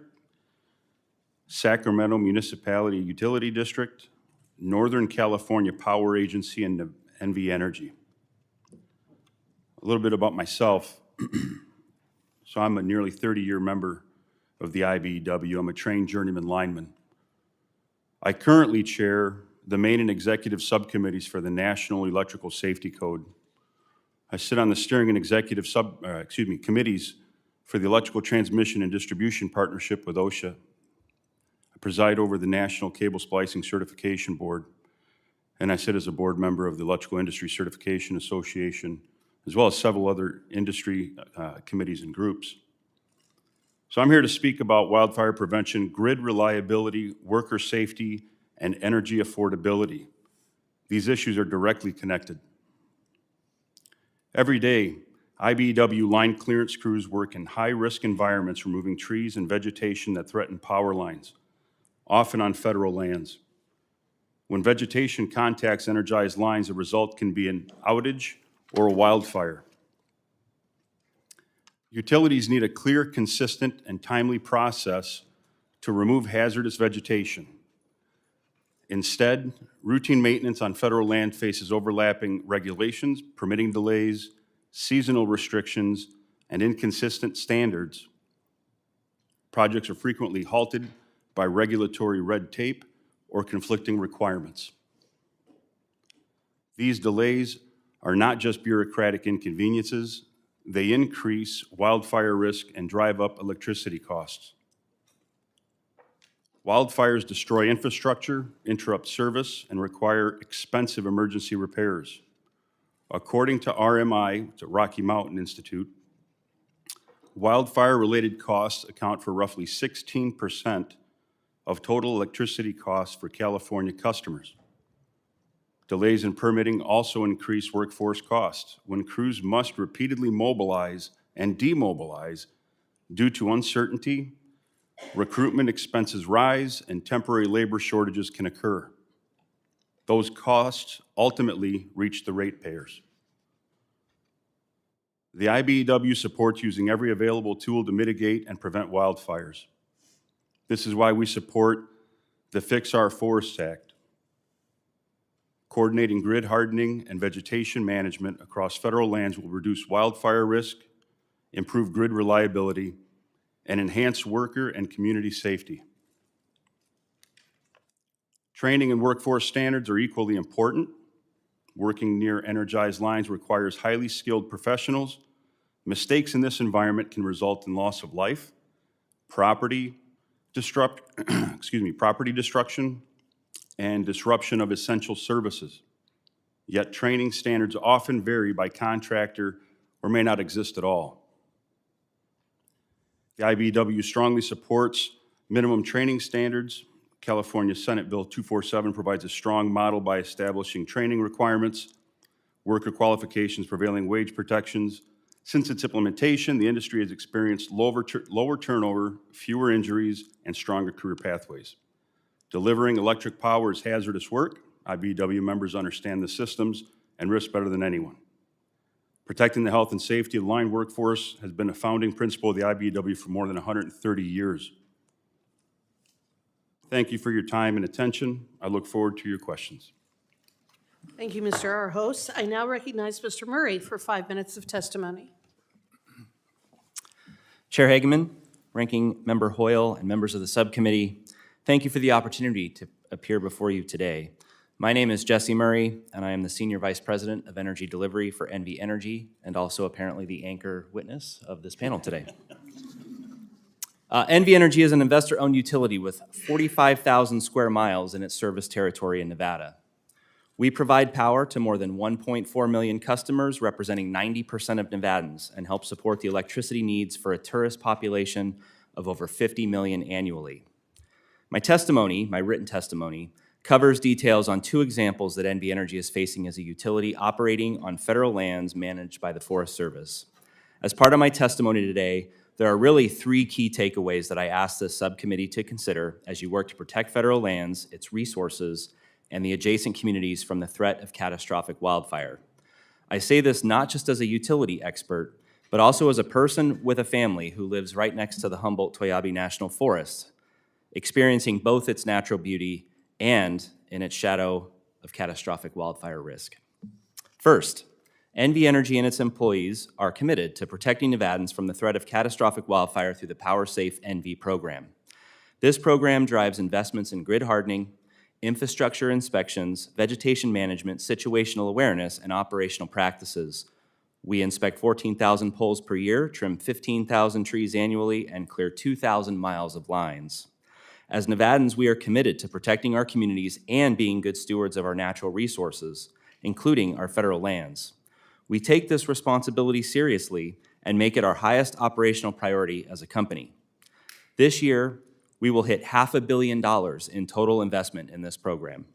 Sacramento Municipality Utility District, Northern California Power Agency, and NV Energy. A little bit about myself. So I'm a nearly 30-year member of the IBEW. I'm a trained journeyman lineman. I currently chair the main and executive subcommittees for the National Electrical Safety Code. I sit on the steering and executive committees for the Electrical Transmission and Distribution Partnership with OSHA. I preside over the National Cable Splicing Certification Board, and I sit as a board member of the Electrical Industry Certification Association, as well as several other industry committees and groups. So I'm here to speak about wildfire prevention, grid reliability, worker safety, and energy affordability. These issues are directly connected. Every day, IBEW line clearance crews work in high-risk environments, removing trees and vegetation that threaten power lines, often on federal lands. When vegetation contacts energized lines, the result can be an outage or a wildfire. Utilities need a clear, consistent, and timely process to remove hazardous vegetation. Instead, routine maintenance on federal land faces overlapping regulations, permitting delays, seasonal restrictions, and inconsistent standards. Projects are frequently halted by regulatory red tape or conflicting requirements. These delays are not just bureaucratic inconveniences, they increase wildfire risk and drive up electricity costs. Wildfires destroy infrastructure, interrupt service, and require expensive emergency repairs. According to RMI, the Rocky Mountain Institute, wildfire-related costs account for roughly 16% of total electricity costs for California customers. Delays in permitting also increase workforce costs when crews must repeatedly mobilize and demobilize due to uncertainty. Recruitment expenses rise and temporary labor shortages can occur. Those costs ultimately reach the ratepayers. The IBEW supports using every available tool to mitigate and prevent wildfires. This is why we support the Fix Our Forests Act, coordinating grid hardening and vegetation management across federal lands will reduce wildfire risk, improve grid reliability, and enhance worker and community safety. Training and workforce standards are equally important. Working near energized lines requires highly skilled professionals. Mistakes in this environment can result in loss of life, property destruction, and disruption of essential services. Yet training standards often vary by contractor or may not exist at all. The IBEW strongly supports minimum training standards. California Senate Bill 247 provides a strong model by establishing training requirements, worker qualifications, prevailing wage protections. Since its implementation, the industry has experienced lower turnover, fewer injuries, and stronger career pathways. Delivering electric power is hazardous work. IBEW members understand the systems and risks better than anyone. Protecting the health and safety of the line workforce has been a founding principle of the IBEW for more than 130 years. Thank you for your time and attention. I look forward to your questions. Thank you, Mr. Arhos. I now recognize Mr. Murray for 5 minutes of testimony. Chair Hageman, Ranking Member Hoyle, and members of the subcommittee, thank you for the opportunity to appear before you today. My name is Jesse Murray, and I am the Senior Vice President of Energy Delivery for NV Energy, and also apparently the anchor witness of this panel today. NV Energy is an investor-owned utility with 45,000 square miles in its service territory in Nevada. We provide power to more than 1.4 million customers, representing 90% of Nevadans, and help support the electricity needs for a tourist population of over 50 million annually. My written testimony, covers details on 2 examples that NV Energy is facing as a utility operating on federal lands managed by the Forest Service. As part of my testimony today, there are really 3 key takeaways that I ask this subcommittee to consider as you work to protect federal lands, its resources, and the adjacent communities from the threat of catastrophic wildfire. I say this not just as a utility expert, but also as a person with a family who lives right next to the Humboldt-Toyabe National Forest, experiencing both its natural beauty and in its shadow of catastrophic wildfire risk. First, NV Energy and its employees are committed to protecting Nevadans from the threat of catastrophic wildfire through the PowerSafe NV program. This program drives investments in grid hardening, infrastructure inspections, vegetation management, situational awareness, and operational practices. We inspect 14,000 poles per year, trim 15,000 trees annually, and clear 2,000 miles of lines. As Nevadans, we are committed to protecting our communities and being good stewards of our natural resources, including our federal lands. We take this responsibility seriously and make it our highest operational priority as a company. This year, we will hit $500 million in total investment in this program.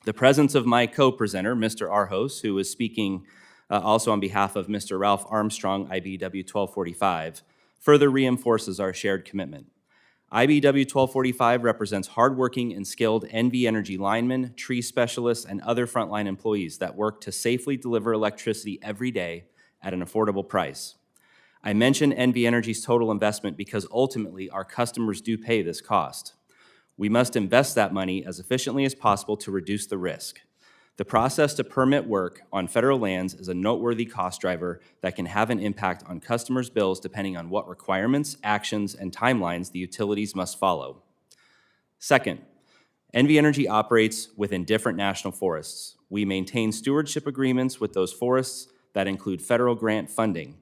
The presence of my co-presenter, Mr. Arjos, who is speaking also on behalf of Mr. Ralph Armstrong, IBW 1245, further reinforces our shared commitment. IBW 1245 represents hardworking and skilled NV Energy linemen, tree specialists, and other frontline employees that work to safely deliver electricity every day at an affordable price. I mention NV Energy's total investment because ultimately our customers do pay this cost. We must invest that money as efficiently as possible to reduce the risk. The process to permit work on federal lands is a noteworthy cost driver that can have an impact on customers' bills depending on what requirements, actions, and timelines the utilities must follow. Second, NV Energy operates within different national forests. We maintain stewardship agreements with those forests that include federal grant funding.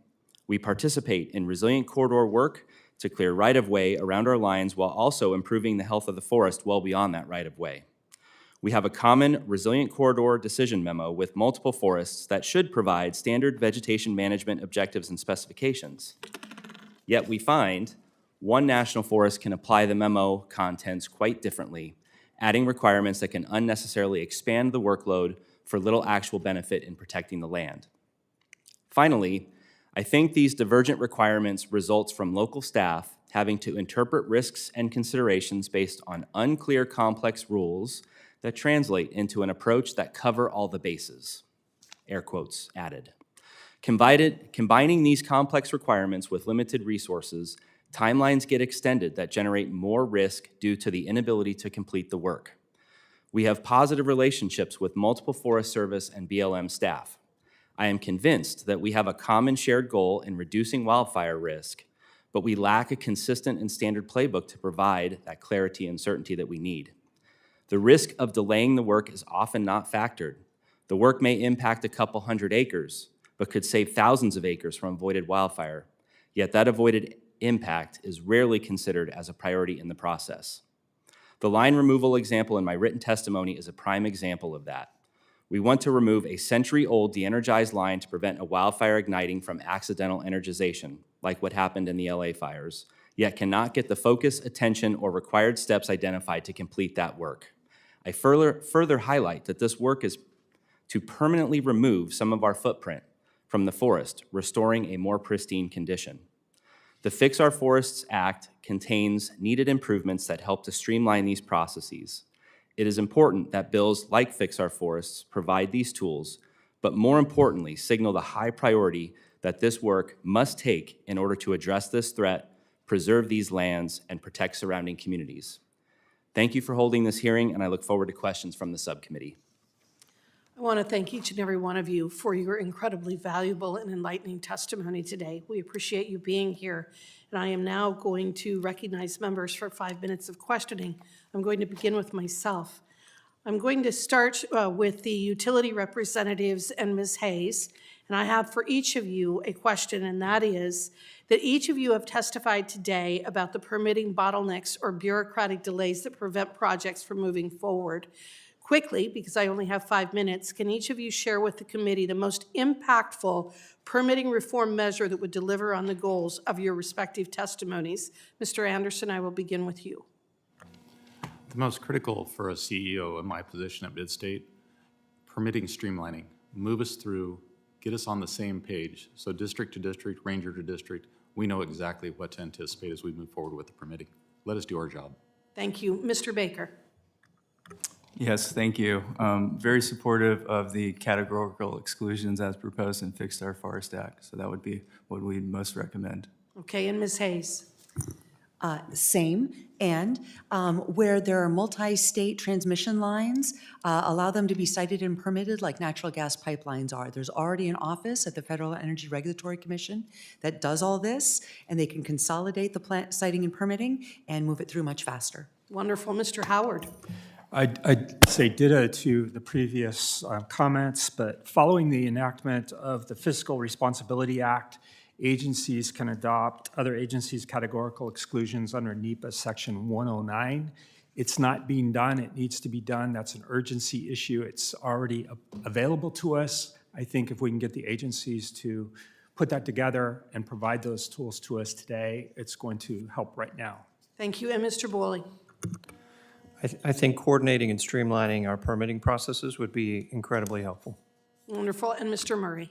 We participate in resilient corridor work to clear right-of-way around our lines while also improving the health of the forest well beyond that right-of-way. We have a common resilient corridor decision memo with multiple forests that should provide standard vegetation management objectives and specifications. Yet we find one national forest can apply the memo contents quite differently, adding requirements that can unnecessarily expand the workload for little actual benefit in protecting the land. Finally, I think these divergent requirements results from local staff having to interpret risks and considerations based on unclear, complex rules that translate into an approach that cover all the bases, air quotes added. Combining these complex requirements with limited resources, timelines get extended that generate more risk due to the inability to complete the work. We have positive relationships with multiple Forest Service and BLM staff. I am convinced that we have a common shared goal in reducing wildfire risk, but we lack a consistent and standard playbook to provide that clarity and certainty that we need. The risk of delaying the work is often not factored. The work may impact a couple hundred acres, but could save thousands of acres from avoided wildfire. Yet that avoided impact is rarely considered as a priority in the process. The line removal example in my written testimony is a prime example of that. We want to remove a century-old de-energized line to prevent a wildfire igniting from accidental energization, like what happened in the LA fires, yet cannot get the focus, attention, or required steps identified to complete that work. I further highlight that this work is to permanently remove some of our footprint from the forest, restoring a more pristine condition. The Fix Our Forests Act contains needed improvements that help to streamline these processes. It is important that bills like Fix Our Forests provide these tools, but more importantly, signal the high priority that this work must take in order to address this threat, preserve these lands, and protect surrounding communities. Thank you for holding this hearing, and I look forward to questions from the subcommittee. I want to thank each and every one of you for your incredibly valuable and enlightening testimony today. We appreciate you being here, and I am now going to recognize members for 5 minutes of questioning. I'm going to begin with myself. I'm going to start with the utility representatives and Ms. Hayes, and I have for each of you a question, and that is that each of you have testified today about the permitting bottlenecks or bureaucratic delays that prevent projects from moving forward. Quickly, because I only have 5 minutes, can each of you share with the committee the most impactful permitting reform measure that would deliver on the goals of your respective testimonies? Mr. Anderson, I will begin with you. The most critical for a CEO in my position at Midstate, permitting streamlining. Move us through, get us on the same page. So district to district, ranger to district, we know exactly what to anticipate as we move forward with the permitting. Let us do our job. Thank you. Mr. Baker. Yes, thank you. Very supportive of the categorical exclusions as proposed in Fixed Our Forest Act. So that would be what we'd most recommend. Okay, and Ms. Hayes. Same, and where there are multi-state transmission lines, allow them to be sited and permitted like natural gas pipelines are. There's already an office at the Federal Energy Regulatory Commission that does all this, and they can consolidate the plant siting and permitting and move it through much faster. Wonderful. Mr. Howard? I'd say ditto to the previous comments, but following the enactment of the Fiscal Responsibility Act, agencies can adopt other agencies' categorical exclusions under NEPA Section 109. It's not being done. It needs to be done. That's an urgency issue. It's already available to us. I think if we can get the agencies to put that together and provide those tools to us today, it's going to help right now. Thank you. And Mr. Bowling? I think coordinating and streamlining our permitting processes would be incredibly helpful. Wonderful. And Mr. Murray?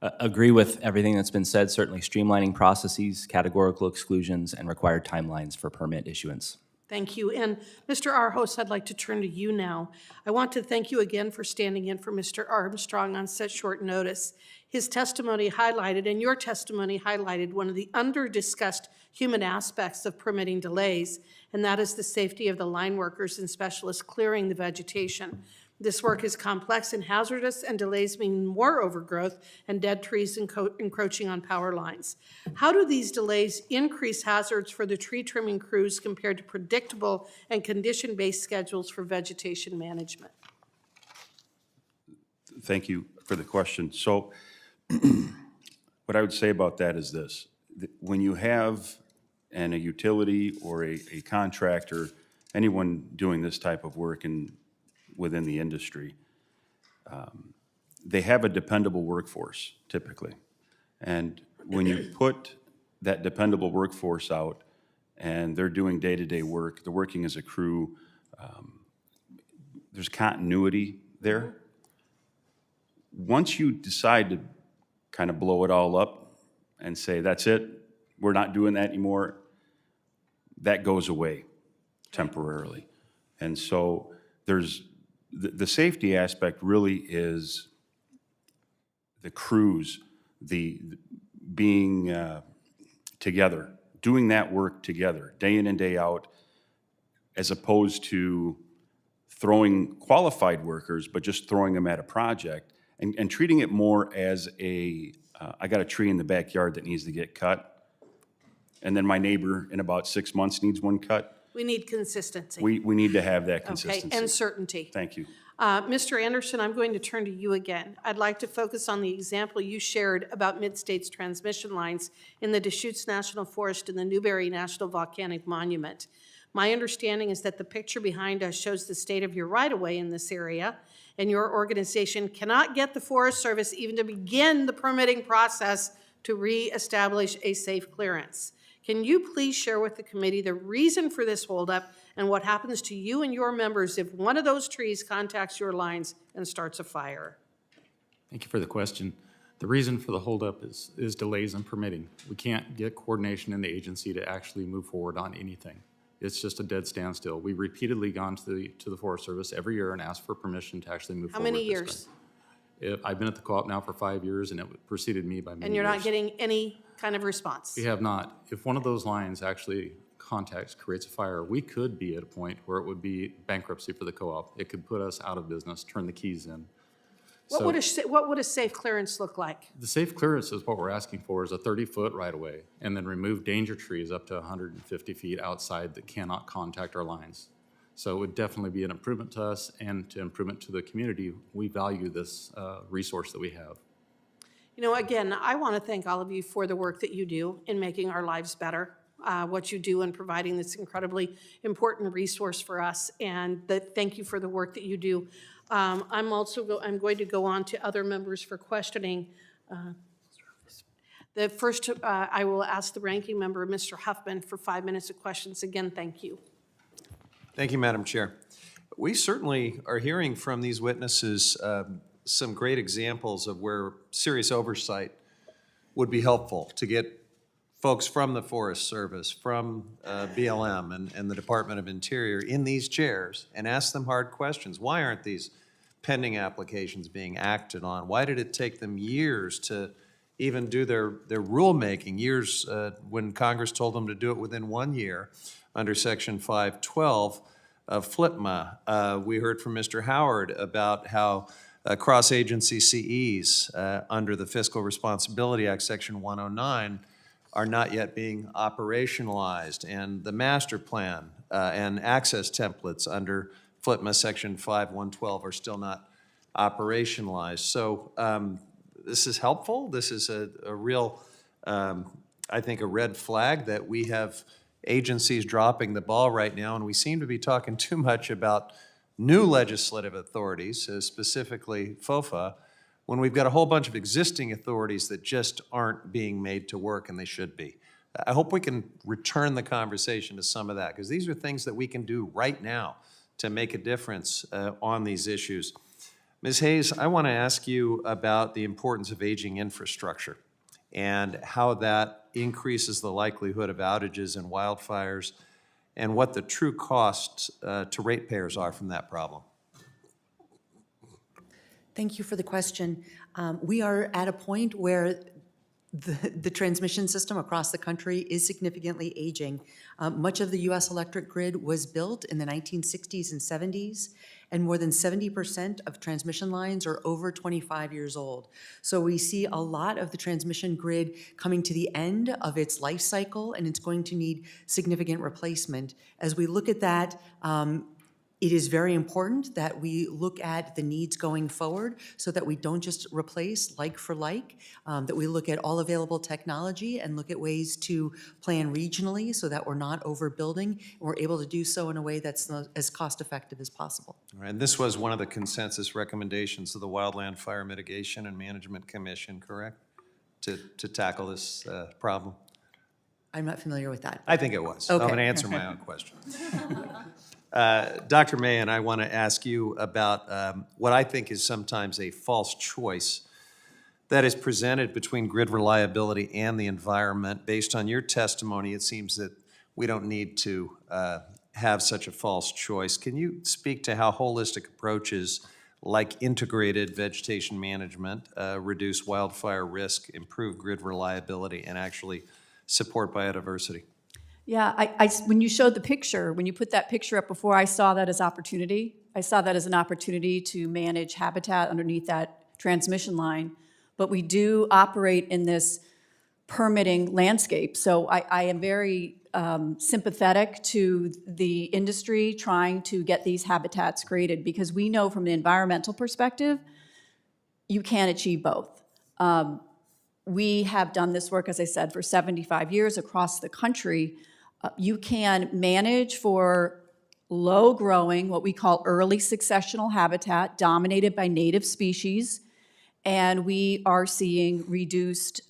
Agree with everything that's been said, certainly streamlining processes, categorical exclusions, and required timelines for permit issuance. Thank you. And Mr. Arhos, I'd like to turn to you now. I want to thank you again for standing in for Mr. Armstrong on such short notice. His testimony highlighted, and your testimony highlighted, one of the under-discussed human aspects of permitting delays, and that is the safety of the line workers and specialists clearing the vegetation. This work is complex and hazardous, and delays mean more overgrowth and dead trees encroaching on power lines. How do these delays increase hazards for the tree trimming crews compared to predictable and condition-based schedules for vegetation management? Thank you for the question. So what I would say about that is this. When you have a utility or a contractor, anyone doing this type of work within the industry, they have a dependable workforce typically. And when you put that dependable workforce out and they're doing day-to-day work, they're working as a crew, there's continuity there. Once you decide to kind of blow it all up and say, that's it, we're not doing that anymore, that goes away temporarily. And so there's the safety aspect really is the crews, the being together, doing that work together, day in and day out, as opposed to throwing qualified workers, but just throwing them at a project and treating it more as I got a tree in the backyard that needs to get cut, and then my neighbor in about 6 months needs one cut. We need consistency. We need to have that consistency. Okay, and certainty. Thank you. Mr. Anderson, I'm going to turn to you again. I'd like to focus on the example you shared about Mid-States transmission lines in the Deschutes National Forest and the Newberry National Volcanic Monument. My understanding is that the picture behind us shows the state of your right-of-way in this area, and your organization cannot get the Forest Service even to begin the permitting process to reestablish a safe clearance. Can you please share with the committee the reason for this holdup and what happens to you and your members if one of those trees contacts your lines and starts a fire? Thank you for the question. The reason for the holdup is delays in permitting. We can't get coordination in the agency to actually move forward on anything. It's just a dead standstill. We've repeatedly gone to the Forest Service every year and asked for permission to actually move forward. How many years? I've been at the co-op now for 5 years, and it preceded me by many years. And you're not getting any kind of response? We have not. If one of those lines actually creates a fire, we could be at a point where it would be bankruptcy for the co-op. It could put us out of business, turn the keys in. What would a safe clearance look like? The safe clearance is what we're asking for is a 30-foot right-of-way, and then remove danger trees up to 150 feet outside that cannot contact our lines. So it would definitely be an improvement to us and to improvement to the community. We value this resource that we have. You know, again, I want to thank all of you for the work that you do in making our lives better, what you do in providing this incredibly important resource for us, and thank you for the work that you do. I'm going to go on to other members for questioning. I will ask the ranking member, Mr. Huffman, for 5 minutes of questions. Again, thank you. Thank you, Madam Chair. We certainly are hearing from these witnesses some great examples of where serious oversight would be helpful to get folks from the Forest Service, from BLM and the Department of Interior in these chairs and ask them hard questions. Why aren't these pending applications being acted on? Why did it take them years to even do their rulemaking. Years when Congress told them to do it within 1 year under Section 512 of FLIPMA. We heard from Mr. Howard about how cross-agency CEs under the Fiscal Responsibility Act, Section 109, are not yet being operationalized, and the master plan and access templates under FLIPMA Section 5112 are still not operationalized. So this is helpful. This is a real, I think, a red flag that we have agencies dropping the ball right now, and we seem to be talking too much about new legislative authorities, specifically FOFA, when we've got a whole bunch of existing authorities that just aren't being made to work, and they should be. I hope we can return the conversation to some of that, because these are things that we can do right now to make a difference on these issues. Ms. Hayes, I want to ask you about the importance of aging infrastructure and how that increases the likelihood of outages and wildfires, and what the true costs to ratepayers are from that problem. Thank you for the question. We are at a point where the transmission system across the country is significantly aging. Much of the U.S. electric grid was built in the 1960s and 70s, and more than 70% of transmission lines are over 25 years old. So we see a lot of the transmission grid coming to the end of its life cycle, and it's going to need significant replacement. As we look at that, it is very important that we look at the needs going forward so that we don't just replace like for like, that we look at all available technology and look at ways to plan regionally so that we're not overbuilding and we're able to do so in a way that's as cost effective as possible. All right, and this was one of the consensus recommendations of the Wildland Fire Mitigation and Management Commission, correct? To tackle this problem? I'm not familiar with that. I think it was. Okay. I'm going to answer my own question. Dr. May, and I want to ask you about what I think is sometimes a false choice that is presented between grid reliability and the environment. Based on your testimony, it seems that we don't need to have such a false choice. Can you speak to how holistic approaches like integrated vegetation management reduce wildfire risk, improve grid reliability, and actually support biodiversity? Yeah, when you showed the picture, when you put that picture up before, I saw that as opportunity. I saw that as an opportunity to manage habitat underneath that transmission line. But we do operate in this permitting landscape. So I am very sympathetic to the industry trying to get these habitats created, because we know from an environmental perspective, you can't achieve both. We have done this work, as I said, for 75 years across the country. You can manage for low-growing, what we call early successional habitat, dominated by native species, and we are seeing reduced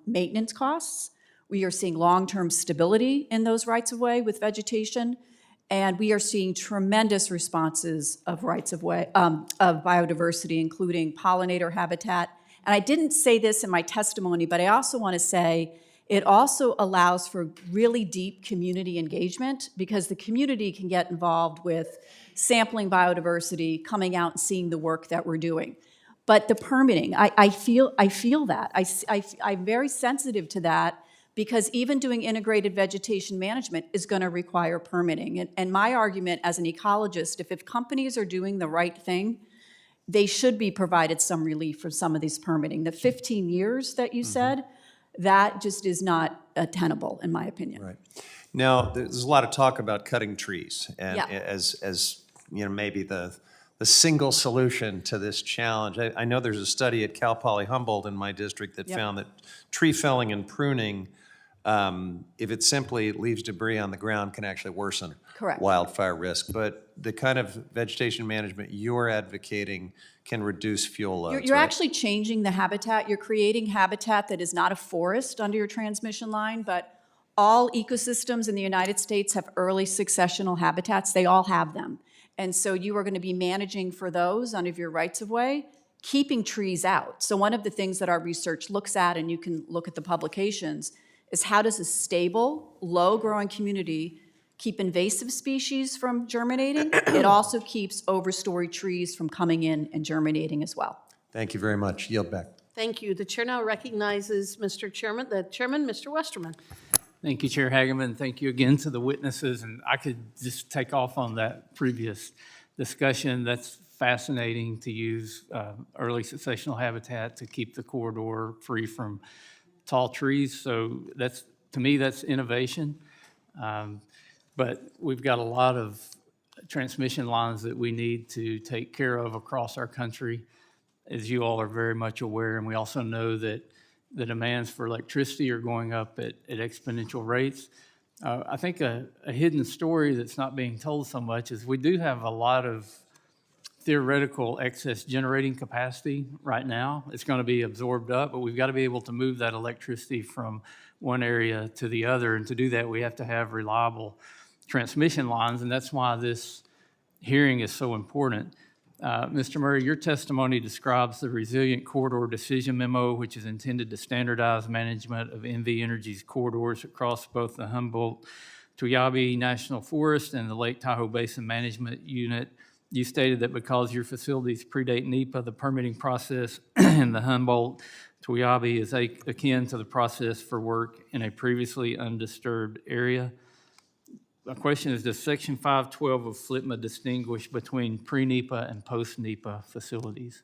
maintenance costs. We are seeing long-term stability in those rights-of-way with vegetation, and we are seeing tremendous responses of rights-of-way, of biodiversity, including pollinator habitat. And I didn't say this in my testimony, but I also want to say it also allows for really deep community engagement, because the community can get involved with sampling biodiversity, coming out and seeing the work that we're doing. But the permitting, I feel that. I'm very sensitive to that, because even doing integrated vegetation management is going to require permitting. And my argument as an ecologist, if companies are doing the right thing, they should be provided some relief for some of these permitting. The 15 years that you said, that just is not tenable, in my opinion. Right. Now, there's a lot of talk about cutting trees, and Yeah. as you know, maybe the single solution to this challenge. I know there's a study at Cal Poly Humboldt in my district that found that tree felling and pruning, if it simply leaves debris on the ground, can actually worsen Correct. wildfire risk. But the kind of vegetation management you're advocating can reduce fuel loads, You're right? actually changing the habitat. You're creating habitat that is not a forest under your transmission line, but all ecosystems in the United States have early successional habitats. They all have them. And so you are going to be managing for those under your rights-of-way, keeping trees out. So one of the things that our research looks at, and you can look at the publications, is how does a stable, low-growing community keep invasive species from germinating? It also keeps overstory trees from coming in and germinating as well. Thank you very much. Yield back. Thank you. The chair now recognizes the chairman, Mr. Westerman. Thank you, Chair Hageman. Thank you again to the witnesses. And I could just take off on that previous discussion. That's fascinating to use early successional habitat to keep the corridor free from tall trees. So that's, to me, that's innovation. But we've got a lot of transmission lines that we need to take care of across our country, as you all are very much aware. And we also know that the demands for electricity are going up at exponential rates. I think a hidden story that's not being told so much is we do have a lot of theoretical excess generating capacity right now. It's going to be absorbed up, but we've got to be able to move that electricity from one area to the other. And to do that, we have to have reliable transmission lines, and that's why this hearing is so important. Mr. Murray, your testimony describes the Resilient Corridor Decision Memo, which is intended to standardize management of NV Energy's corridors across both the Humboldt-Tuiyabe National Forest and the Lake Tahoe Basin Management Unit. You stated that because your facilities predate NEPA, the permitting process in the Humboldt-Tuiyabe is akin to the process for work in a previously undisturbed area. My question is, does Section 512 of FLTMA distinguish between pre-NEPA and post-NEPA facilities?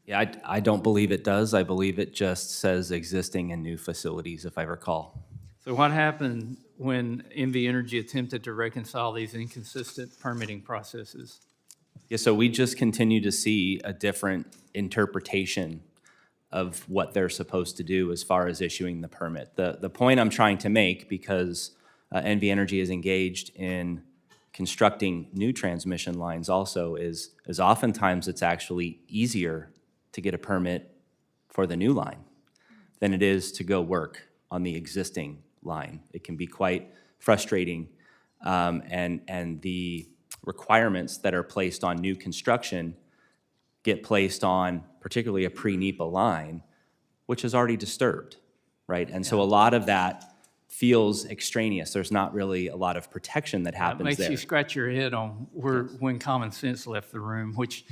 Yeah, I don't believe it does. I believe it just says existing and new facilities, if I recall. So what happened when NV Energy attempted to reconcile these inconsistent permitting processes? Yeah, so we just continue to see a different interpretation of what they're supposed to do as far as issuing the permit. The point I'm trying to make, because NV Energy is engaged in constructing new transmission lines also, is oftentimes it's actually easier to get a permit for the new line than it is to go work on the existing line. It can be quite frustrating, and the requirements that are placed on new construction get placed on particularly a pre-NEPA line, which is already disturbed, right? And so a lot of that feels extraneous. There's not really a lot of protection that happens there. It makes you scratch your head on when common sense left the room, which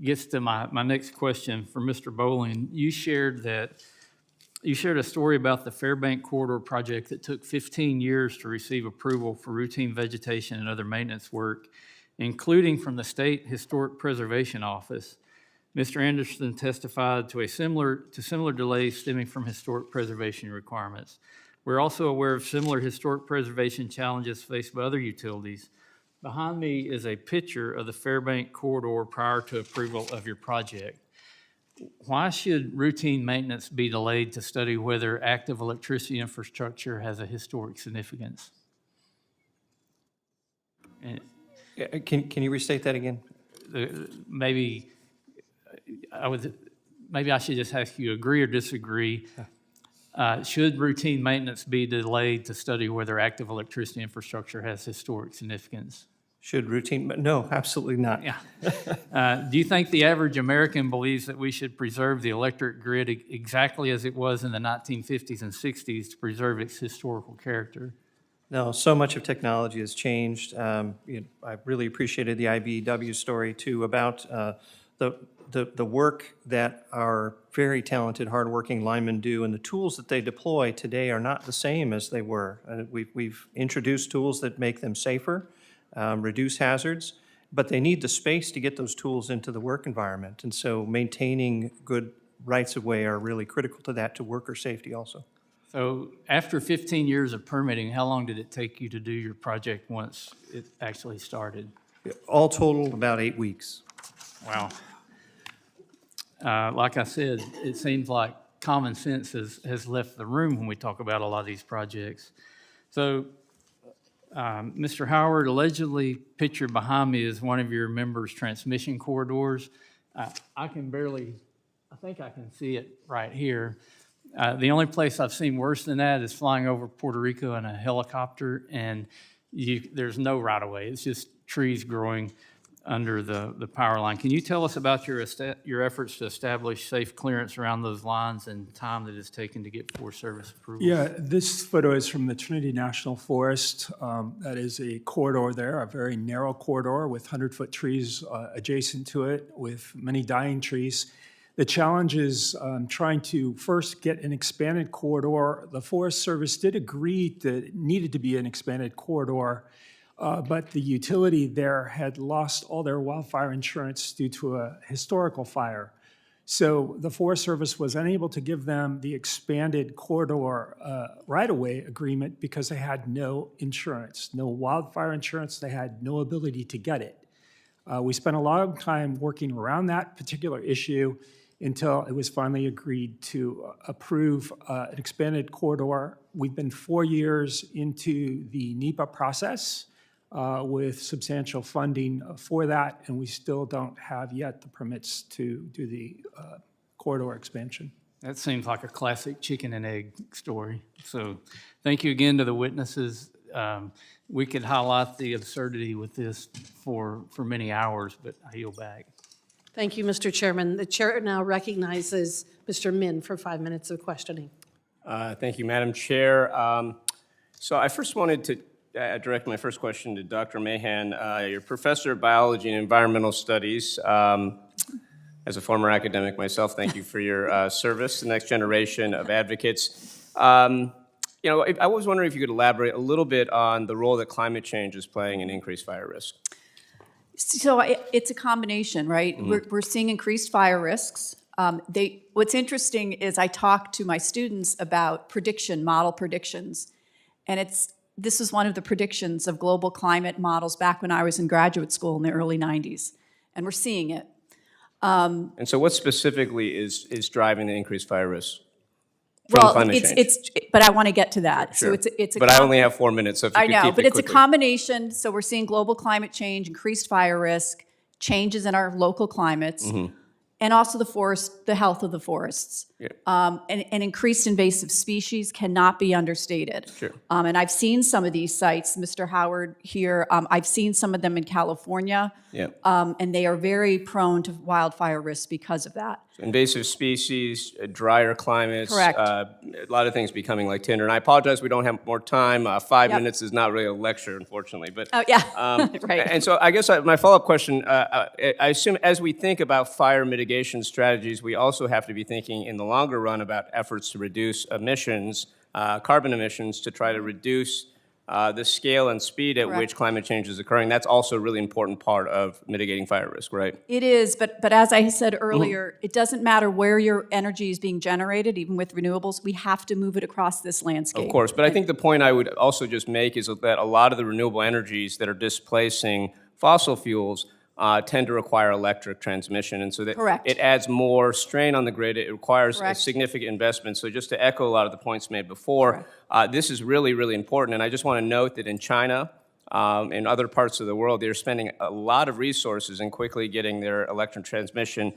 gets to my next question for Mr. Bowling. You shared a story about the Fairbank Corridor project that took 15 years to receive approval for routine vegetation and other maintenance work, including from the State Historic Preservation Office. Mr. Anderson testified to similar delays stemming from historic preservation requirements. We're also aware of similar historic preservation challenges faced by other utilities. Behind me is a picture of the Fairbank Corridor prior to approval of your project. Why should routine maintenance be delayed to study whether active electricity infrastructure has a historic significance? Can you restate that again? Maybe I should just ask you agree or disagree. Should routine maintenance be delayed to study whether active electricity infrastructure has historic significance? Should routine, no, absolutely not. Yeah. Do you think the average American believes that we should preserve the electric grid exactly as it was in the 1950s and 60s to preserve its historical character? No, so much of technology has changed. I really appreciated the IBEW story too about the work that our very talented, hardworking linemen do, and the tools that they deploy today are not the same as they were. We've introduced tools that make them safer, reduce hazards, but they need the space to get those tools into the work environment. And so maintaining good rights of way are really critical to that, to worker safety also. So after 15 years of permitting, how long did it take you to do your project once it actually started? All total, about 8 weeks. Wow. Like I said, it seems like common sense has left the room when we talk about a lot of these projects. So, Mr. Howard, allegedly pictured behind me is one of your members' transmission corridors. I think I can see it right here. The only place I've seen worse than that is flying over Puerto Rico in a helicopter, and there's no right-of-way. It's just trees growing under the power line. Can you tell us about your efforts to establish safe clearance around those lines and time that it's taken to get Forest Service approval? Yeah, this photo is from the Trinity National Forest. That is a corridor there, a very narrow corridor with 100-foot trees adjacent to it with many dying trees. The challenge is trying to first get an expanded corridor. The Forest Service did agree that it needed to be an expanded corridor, but the utility there had lost all their wildfire insurance due to a historical fire. So the Forest Service was unable to give them the expanded corridor right-of-way agreement because they had no insurance, no wildfire insurance. They had no ability to get it. We spent a lot of time working around that particular issue until it was finally agreed to approve an expanded corridor. We've been 4 years into the NEPA process with substantial funding for that, and we still don't have yet the permits to do the corridor expansion. That seems like a classic chicken and egg story. So thank you again to the witnesses. We could highlight the absurdity with this for many hours, but I yield back. Thank you, Mr. Chairman. The chair now recognizes Mr. Min for 5 minutes of questioning. Thank you, Madam Chair. So I first wanted to direct my first question to Dr. Mahan. You're professor of biology and environmental studies. As a former academic myself, thank you for your service to the next generation of advocates. You know, I was wondering if you could elaborate a little bit on the role that climate change is playing in increased fire risk. So it's a combination, right? Mm-hmm. We're seeing increased fire risks. What's interesting is I talk to my students about model predictions, and this is one of the predictions of global climate models back when I was in graduate school in the early 90s, and we're seeing it. And so what specifically is driving the increased fire risk? Well, climate change? but I want to get to that. Sure. So it's a but I only have 4 minutes, so if you I could know, keep but it it's quickly. a combination. So we're seeing global climate change, increased fire risk, changes in our local climates, and also the health of the forests. Yeah. And increased invasive species cannot be understated. Sure. And I've seen some of these sites, Mr. Howard here, I've seen some of them in California, Yeah. and they are very prone to wildfire risk because of that. Invasive species, drier climates. Correct. A lot of things becoming like tinder. And I apologize, we don't have more time. 5 Yep. minutes is not really a lecture, unfortunately. But Oh, yeah, right. And so I guess my follow-up question, I assume as we think about fire mitigation strategies, we also have to be thinking in the longer run about efforts to reduce emissions, carbon emissions, to try to reduce the scale and speed at Correct. which climate change is occurring. That's also a really important part of mitigating fire risk, right? It is, but as I said earlier, it doesn't matter where your energy is being generated, even with renewables, we have to move it across this landscape. Of course, but I think the point I would also just make is that a lot of the renewable energies that are displacing fossil fuels tend to require electric transmission, and so that Correct. it adds more strain on the grid. It requires a Correct. significant investment. So just to echo a lot of the points made before, this is really, really important. And I just want to note that in China and other parts of the world, they're spending a lot of resources in quickly getting their electric transmission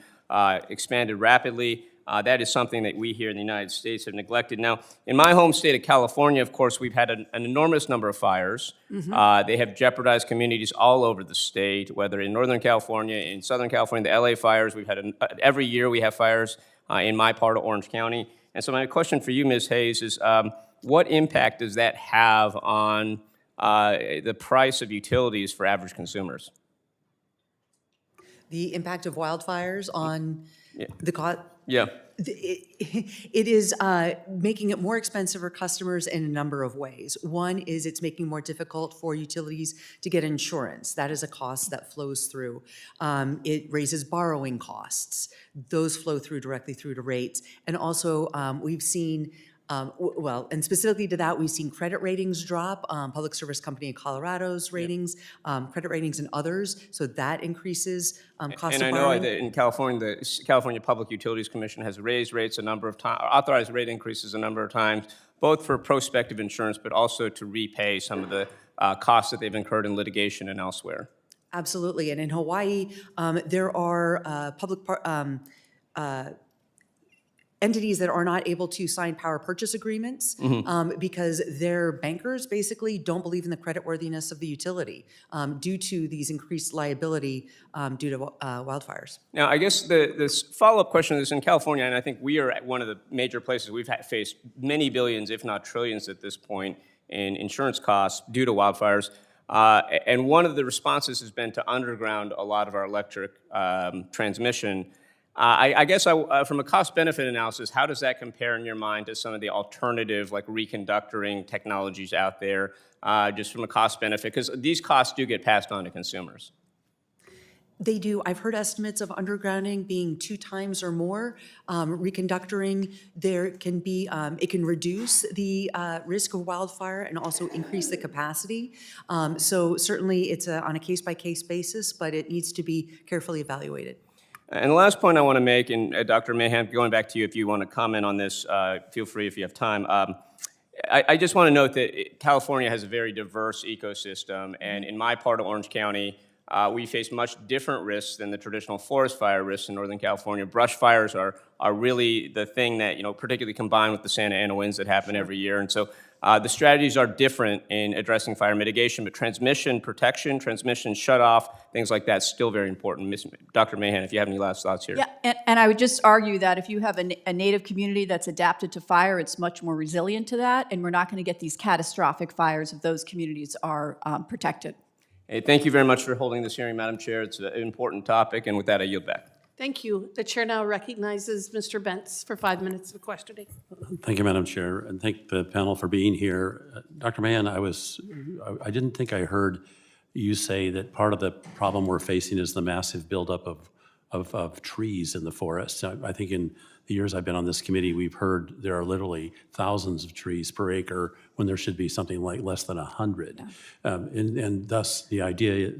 expanded rapidly. That is something that we here in the United States have neglected. Now, in my home state of California, of course, we've had an enormous number of fires. They have jeopardized communities all over the state, whether in Northern California, in Southern California, the LA fires. We've had every year we have fires in my part of Orange County. And so my question for you, Ms. Hayes, is what impact does that have on the price of utilities for average consumers? The impact of wildfires on the cost. Yeah. It is making it more expensive for customers in a number of ways. One is it's making it more difficult for utilities to get insurance. That is a cost that flows through. It raises borrowing costs. Those flow through directly through to rates. And also we've seen and specifically to that, we've seen credit ratings drop, Public Service Company of Colorado's ratings, credit ratings and others, so that increases cost And of I borrowing. know that in California, the California Public Utilities Commission has raised rates a number of times, authorized rate increases a number of times, both for prospective insurance, but also to repay some of the costs that they've incurred in litigation and elsewhere. Absolutely, and in Hawaii, there are entities that are not able to sign power purchase agreements because their bankers basically don't believe in the creditworthiness of the utility due to these increased liability due to wildfires. Now, I guess this follow-up question is in California, and I think we are at one of the major places we've faced many billions, if not trillions at this point, in insurance costs due to wildfires. And one of the responses has been to underground a lot of our electric transmission. I guess from a cost-benefit analysis, how does that compare in your mind to some of the alternative, like reconductoring technologies out there, just from a cost-benefit? Because these costs do get passed on to consumers. They do. I've heard estimates of undergrounding being 2 times or more. Reconductoring, there can be, it can reduce the risk of wildfire and also increase the capacity. So certainly it's on a case-by-case basis, but it needs to be carefully evaluated. And the last point I want to make, and Dr. Mahan, going back to you, if you want to comment on this, feel free if you have time. I just want to note that California has a very diverse ecosystem, and in my part of Orange County, we face much different risks than the traditional forest fire risks in Northern California. Brush fires are really the thing that, particularly combined with the Santa Ana winds that happen every year. And so the strategies are different in addressing fire mitigation, but transmission protection, transmission shutoff, things like that, still very important. Dr. Mahan, if you have any last thoughts here. Yeah, and I would just argue that if you have a native community that's adapted to fire, it's much more resilient to that, and we're not going to get these catastrophic fires if those communities are protected. Hey, thank you very much for holding this hearing, Madam Chair. It's an important topic, and with that, I yield back. Thank you. The chair now recognizes Mr. Bentz for 5 minutes of questioning. Thank you, Madam Chair, and thank the panel for being here. Dr. Mann, I didn't think I heard you say that part of the problem we're facing is the massive buildup of trees in the forest. I think in the years I've been on this committee, we've heard there are literally thousands of trees per acre when there should be something like less than 100. Yeah. And thus the idea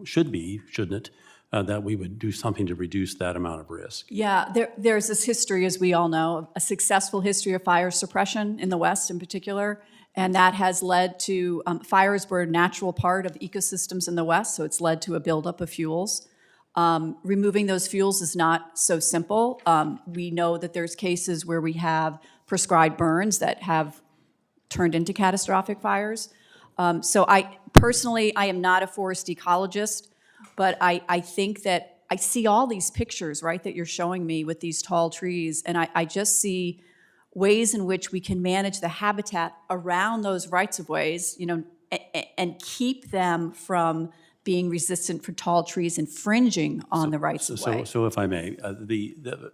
should be, shouldn't it, that we would do something to reduce that amount of risk. Yeah, there's this history, as we all know, a successful history of fire suppression in the West in particular, and that has led to, fires were a natural part of ecosystems in the West, so it's led to a buildup of fuels. Removing those fuels is not so simple. We know that there's cases where we have prescribed burns that have turned into catastrophic fires. So personally, I am not a forest ecologist, but I think that I see all these pictures, right, that you're showing me with these tall trees, and I just see ways in which we can manage the habitat around those rights-of-ways, and keep them from being resistant for tall trees, infringing on the rights-of-way. So if I may,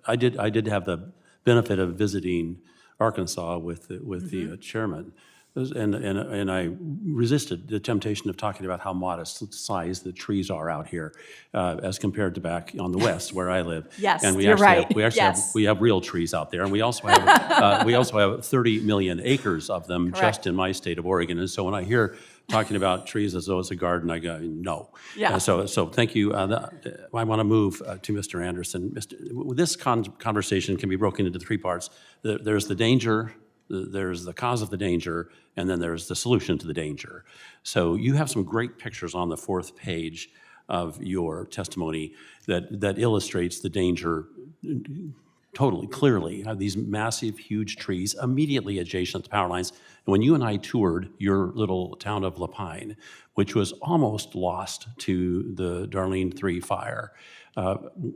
I did have the benefit of visiting Arkansas with the chairman, and I resisted the temptation of talking about how modest size the trees are out here as compared to back on the west where I live. Yes, and you're right. We have real trees out there, and we also have 30 million acres of them. Correct. Just in my state of Oregon. And so when I hear talking about trees as though it's a garden, I go, no. Yeah. So thank you. I want to move to Mr. Anderson. This conversation can be broken into 3 parts. There's the danger, there's the cause of the danger, and then there's the solution to the danger. So you have some great pictures on the 4th page of your testimony that illustrates the danger totally clearly. You have these massive, huge trees immediately adjacent to power lines. And when you and I toured your little town of Lapine, which was almost lost to the Darlene 3 fire,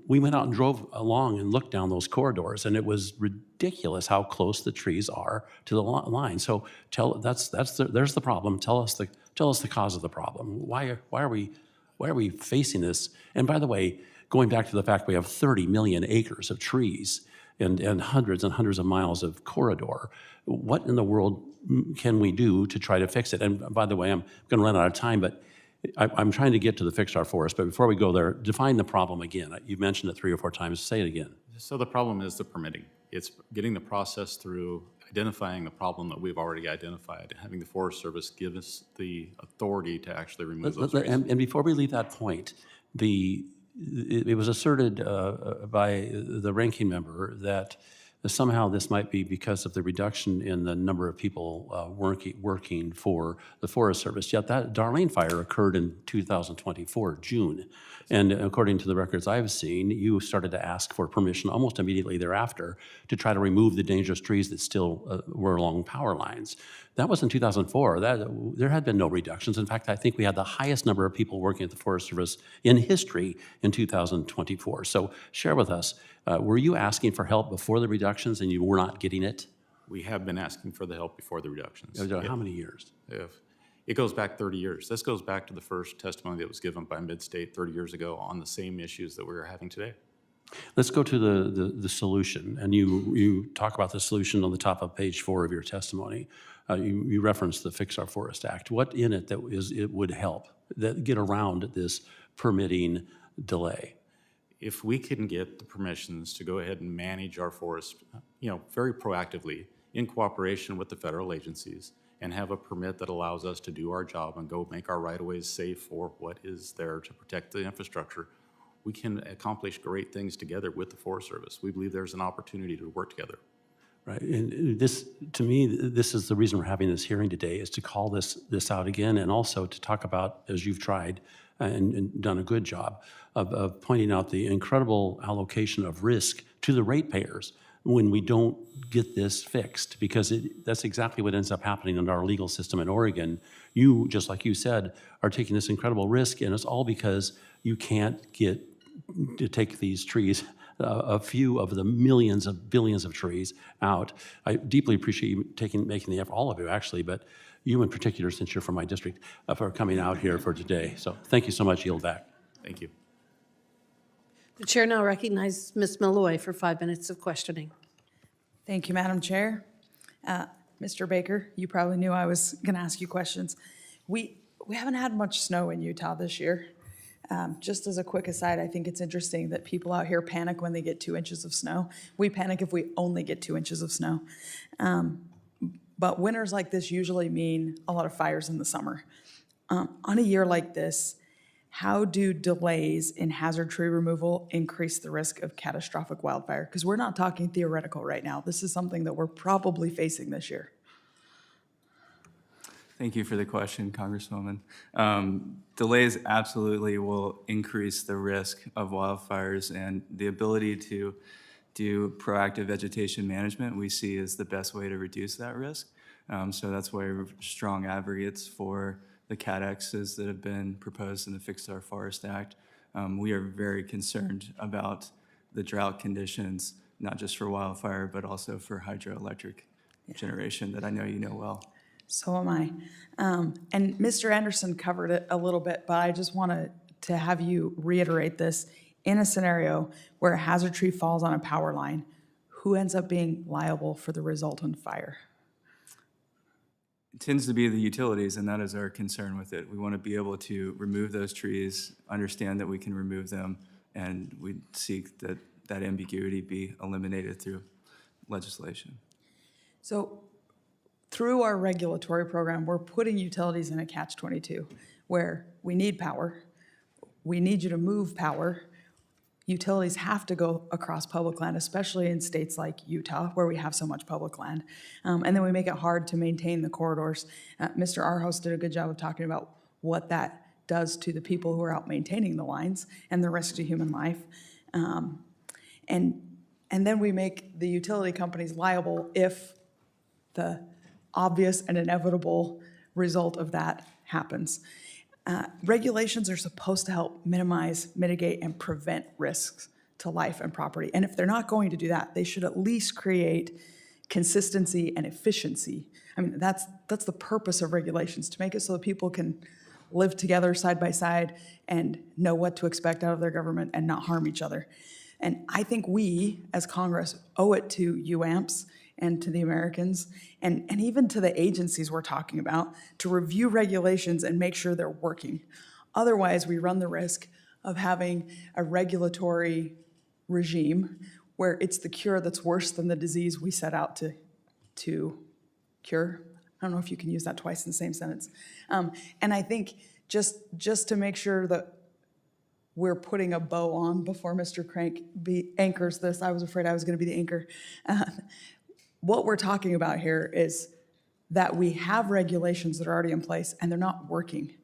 we went out and drove along and looked down those corridors, and it was ridiculous how close the trees are to the line. So there's the problem. Tell us the cause of the problem. Why are we facing this? And by the way, going back to the fact we have 30 million acres of trees and hundreds of miles of corridor, what in the world can we do to try to fix it? And by the way, I'm going to run out of time, but I'm trying to get to the Fix Our Forest. But before we go there, define the problem again. You've mentioned it 3 or 4 times. Say it again. So the problem is the permitting. It's getting the process through identifying the problem that we've already identified, and having the Forest Service give us the authority to actually remove those trees. And before we leave that point, it was asserted by the ranking member that somehow this might be because of the reduction in the number of people working for the Forest Service. Yet that Darlene fire occurred in 2024, June. And according to the records I've seen, you started to ask for permission almost immediately thereafter to try to remove the dangerous trees that still were along power lines. That was in 2004. There had been no reductions. In fact, I think we had the highest number of people working at the Forest Service in history in 2024. So share with us, were you asking for help before the reductions and you were not getting it? We have been asking for the help before the reductions. How many years? It goes back 30 years. This goes back to the first testimony that was given by Midstate 30 years ago on the same issues that we're having today. Let's go to the solution, and you talk about the solution on the top of page 4 of your testimony. You referenced the Fix Our Forest Act. What in it it would help that get around this permitting delay? If we can get the permissions to go ahead and manage our forest, very proactively in cooperation with the federal agencies and have a permit that allows us to do our job and go make our right-of-ways safe for what is there to protect the infrastructure, we can accomplish great things together with the Forest Service. We believe there's an opportunity to work together. Right, and this, to me, this is the reason we're having this hearing today, is to call this out again, and also to talk about, as you've tried and done a good job, of pointing out the incredible allocation of risk to the ratepayers when we don't get this fixed, because that's exactly what ends up happening in our legal system in Oregon. You, just like you said, are taking this incredible risk, and it's all because you can't get to take these trees, a few of the millions of billions of trees out. I deeply appreciate you making the effort, all of you actually, but you in particular, since you're from my district, for coming out here for today. So thank you so much. Yield back. Thank you. The chair now recognizes Ms. Malloy for 5 minutes of questioning. Thank you, Madam Chair. Mr. Baker, you probably knew I was going to ask you questions. We haven't had much snow in Utah this year. Just as a quick aside, I think it's interesting that people out here panic when they get 2 inches of snow. We panic if we only get 2 inches of snow. But winters like this usually mean a lot of fires in the summer. On a year like this, how do delays in hazard tree removal increase the risk of catastrophic wildfire? Because we're not talking theoretical right now. This is something that we're probably facing this year. Thank you for the question, Congresswoman. Delays absolutely will increase the risk of wildfires, and the ability to do proactive vegetation management we see is the best way to reduce that risk. So that's why we're strong advocates for the CADXs that have been proposed in the Fix Our Forest Act. We are very concerned about the drought conditions, not just for wildfire, but also for hydroelectric generation that I know you know well. So am I. And Mr. Anderson covered it a little bit, but I just wanted to have you reiterate this. In a scenario where a hazard tree falls on a power line, who ends up being liable for the resultant fire? It tends to be the utilities, and that is our concern with it. We want to be able to remove those trees, understand that we can remove them, and we seek that that ambiguity be eliminated through legislation. So through our regulatory program, we're putting utilities in a catch-22 where we need power, we need you to move power. Utilities have to go across public land, especially in states like Utah, where we have so much public land. And then we make it hard to maintain the corridors. Mr. Arhos did a good job of talking about what that does to the people who are out maintaining the lines and the risk to human life. And then we make the utility companies liable if the obvious and inevitable result of that happens. Regulations are supposed to help minimize, mitigate, and prevent risks to life and property. And if they're not going to do that, they should at least create consistency and efficiency. I mean, that's the purpose of regulations, to make it so that people can live together side by side and know what to expect out of their government and not harm each other. And I think we, as Congress, owe it to UAMPS and to the Americans, and even to the agencies we're talking about, to review regulations and make sure they're working. Otherwise, we run the risk of having a regulatory regime where it's the cure that's worse than the disease we set out to cure. I don't know if you can use that twice in the same sentence. And I think just to make sure that we're putting a bow on before Mr. Crank anchors this, I was afraid I was going to be the anchor. What we're talking about here is that we have regulations that are already in place and they're not working.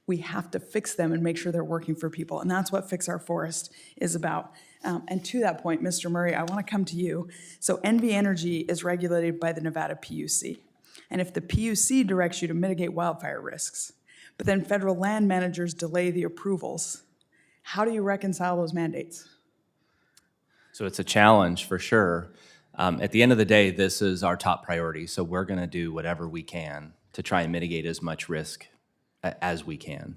We have to fix them and make sure they're working for people. And that's what Fix Our Forest is about. And to that point, Mr. Murray, I want to come to you. So NV Energy is regulated by the Nevada PUC. And if the PUC directs you to mitigate wildfire risks, but then federal land managers delay the approvals, how do you reconcile those mandates? So it's a challenge for sure. At the end of the day, this is our top priority, so we're going to do whatever we can to try and mitigate as much risk as we can.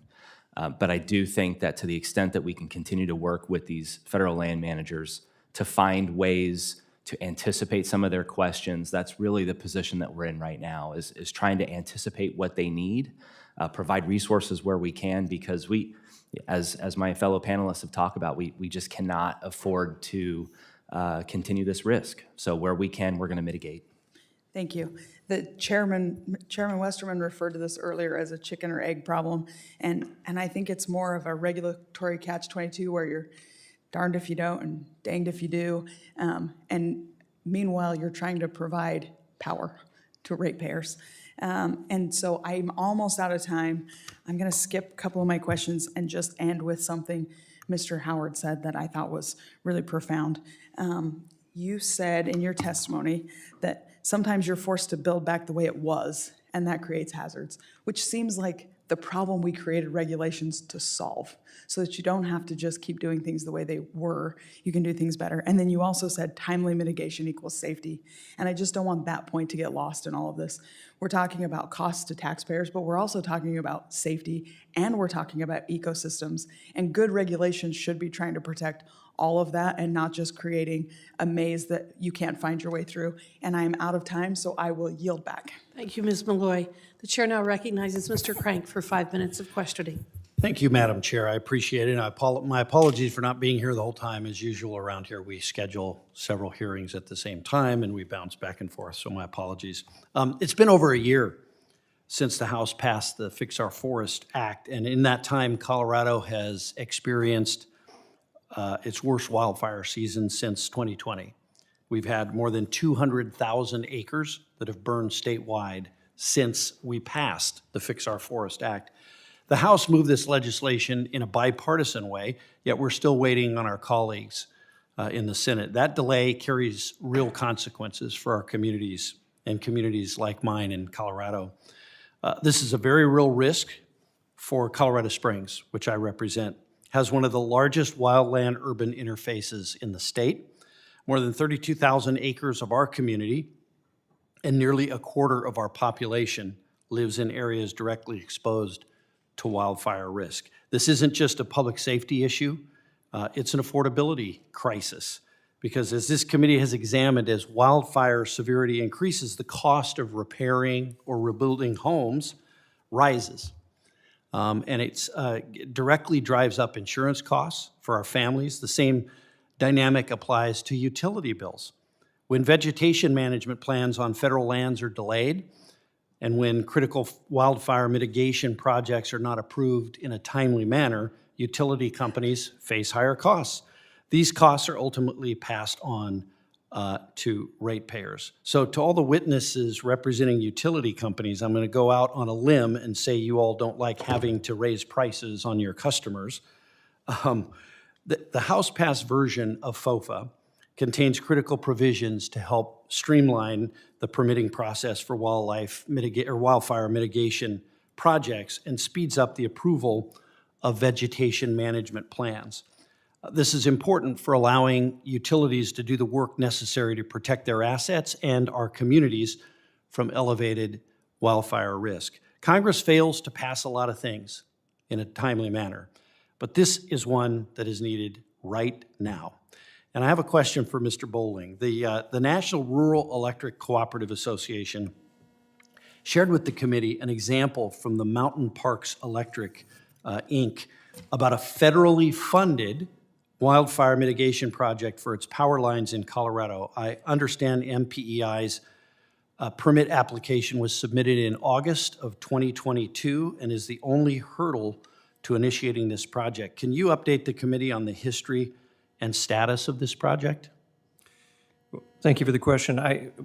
But I do think that to the extent that we can continue to work with these federal land managers to find ways to anticipate some of their questions, that's really the position that we're in right now, is trying to anticipate what they need, provide resources where we can, because we, as my fellow panelists have talked about, we just cannot afford to continue this risk. So where we can, we're going to mitigate. Thank you. The Chairman Westerman referred to this earlier as a chicken or egg problem, and I think it's more of a regulatory catch-22 where you're darned if you don't and danged if you do, and meanwhile, you're trying to provide power to ratepayers. And so I'm almost out of time. I'm going to skip a couple of my questions and just end with something Mr. Howard said that I thought was really profound. You said in your testimony that sometimes you're forced to build back the way it was, and that creates hazards, which seems like the problem we created regulations to solve, so that you don't have to just keep doing things the way they were. You can do things better. And then you also said timely mitigation equals safety. And I just don't want that point to get lost in all of this. We're talking about costs to taxpayers, but we're also talking about safety, and we're talking about ecosystems. And good regulations should be trying to protect all of that and not just creating a maze that you can't find your way through. And I am out of time, so I will yield back. Thank you, Ms. Malloy. The chair now recognizes Mr. Crank for 5 minutes of questioning. Thank you, Madam Chair. I appreciate it. My apologies for not being here the whole time. As usual around here, we schedule several hearings at the same time, and we bounce back and forth, so my apologies. It's been over a year since the House passed the Fix Our Forest Act, and in that time, Colorado has experienced its worst wildfire season since 2020. We've had more than 200,000 acres that have burned statewide since we passed the Fix Our Forest Act. The House moved this legislation in a bipartisan way, yet we're still waiting on our colleagues in the Senate. That delay carries real consequences for our communities and communities like mine in Colorado. This is a very real risk for Colorado Springs, which I represent. Has one of the largest wildland-urban interfaces in the state. More than 32,000 acres of our community and nearly a quarter of our population lives in areas directly exposed to wildfire risk. This isn't just a public safety issue, it's an affordability crisis. Because as this committee has examined, as wildfire severity increases, the cost of repairing or rebuilding homes rises. And it's directly drives up insurance costs for our families. The same dynamic applies to utility bills. When vegetation management plans on federal lands are delayed, and when critical wildfire mitigation projects are not approved in a timely manner, utility companies face higher costs. These costs are ultimately passed on to ratepayers. So to all the witnesses representing utility companies, I'm going to go out on a limb and say you all don't like having to raise prices on your customers. The House-passed version of FOFA contains critical provisions to help streamline the permitting process for wildfire mitigation projects and speeds up the approval of vegetation management plans. This is important for allowing utilities to do the work necessary to protect their assets and our communities from elevated wildfire risk. Congress fails to pass a lot of things in a timely manner, but this is one that is needed right now. And I have a question for Mr. Bowling. The National Rural Electric Cooperative Association shared with the committee an example from the Mountain Parks Electric, Inc., about a federally funded wildfire mitigation project for its power lines in Colorado. I understand MPEI's permit application was submitted in August of 2022 and is the only hurdle to initiating this project. Can you update the committee on the history and status of this project? Thank you for the question.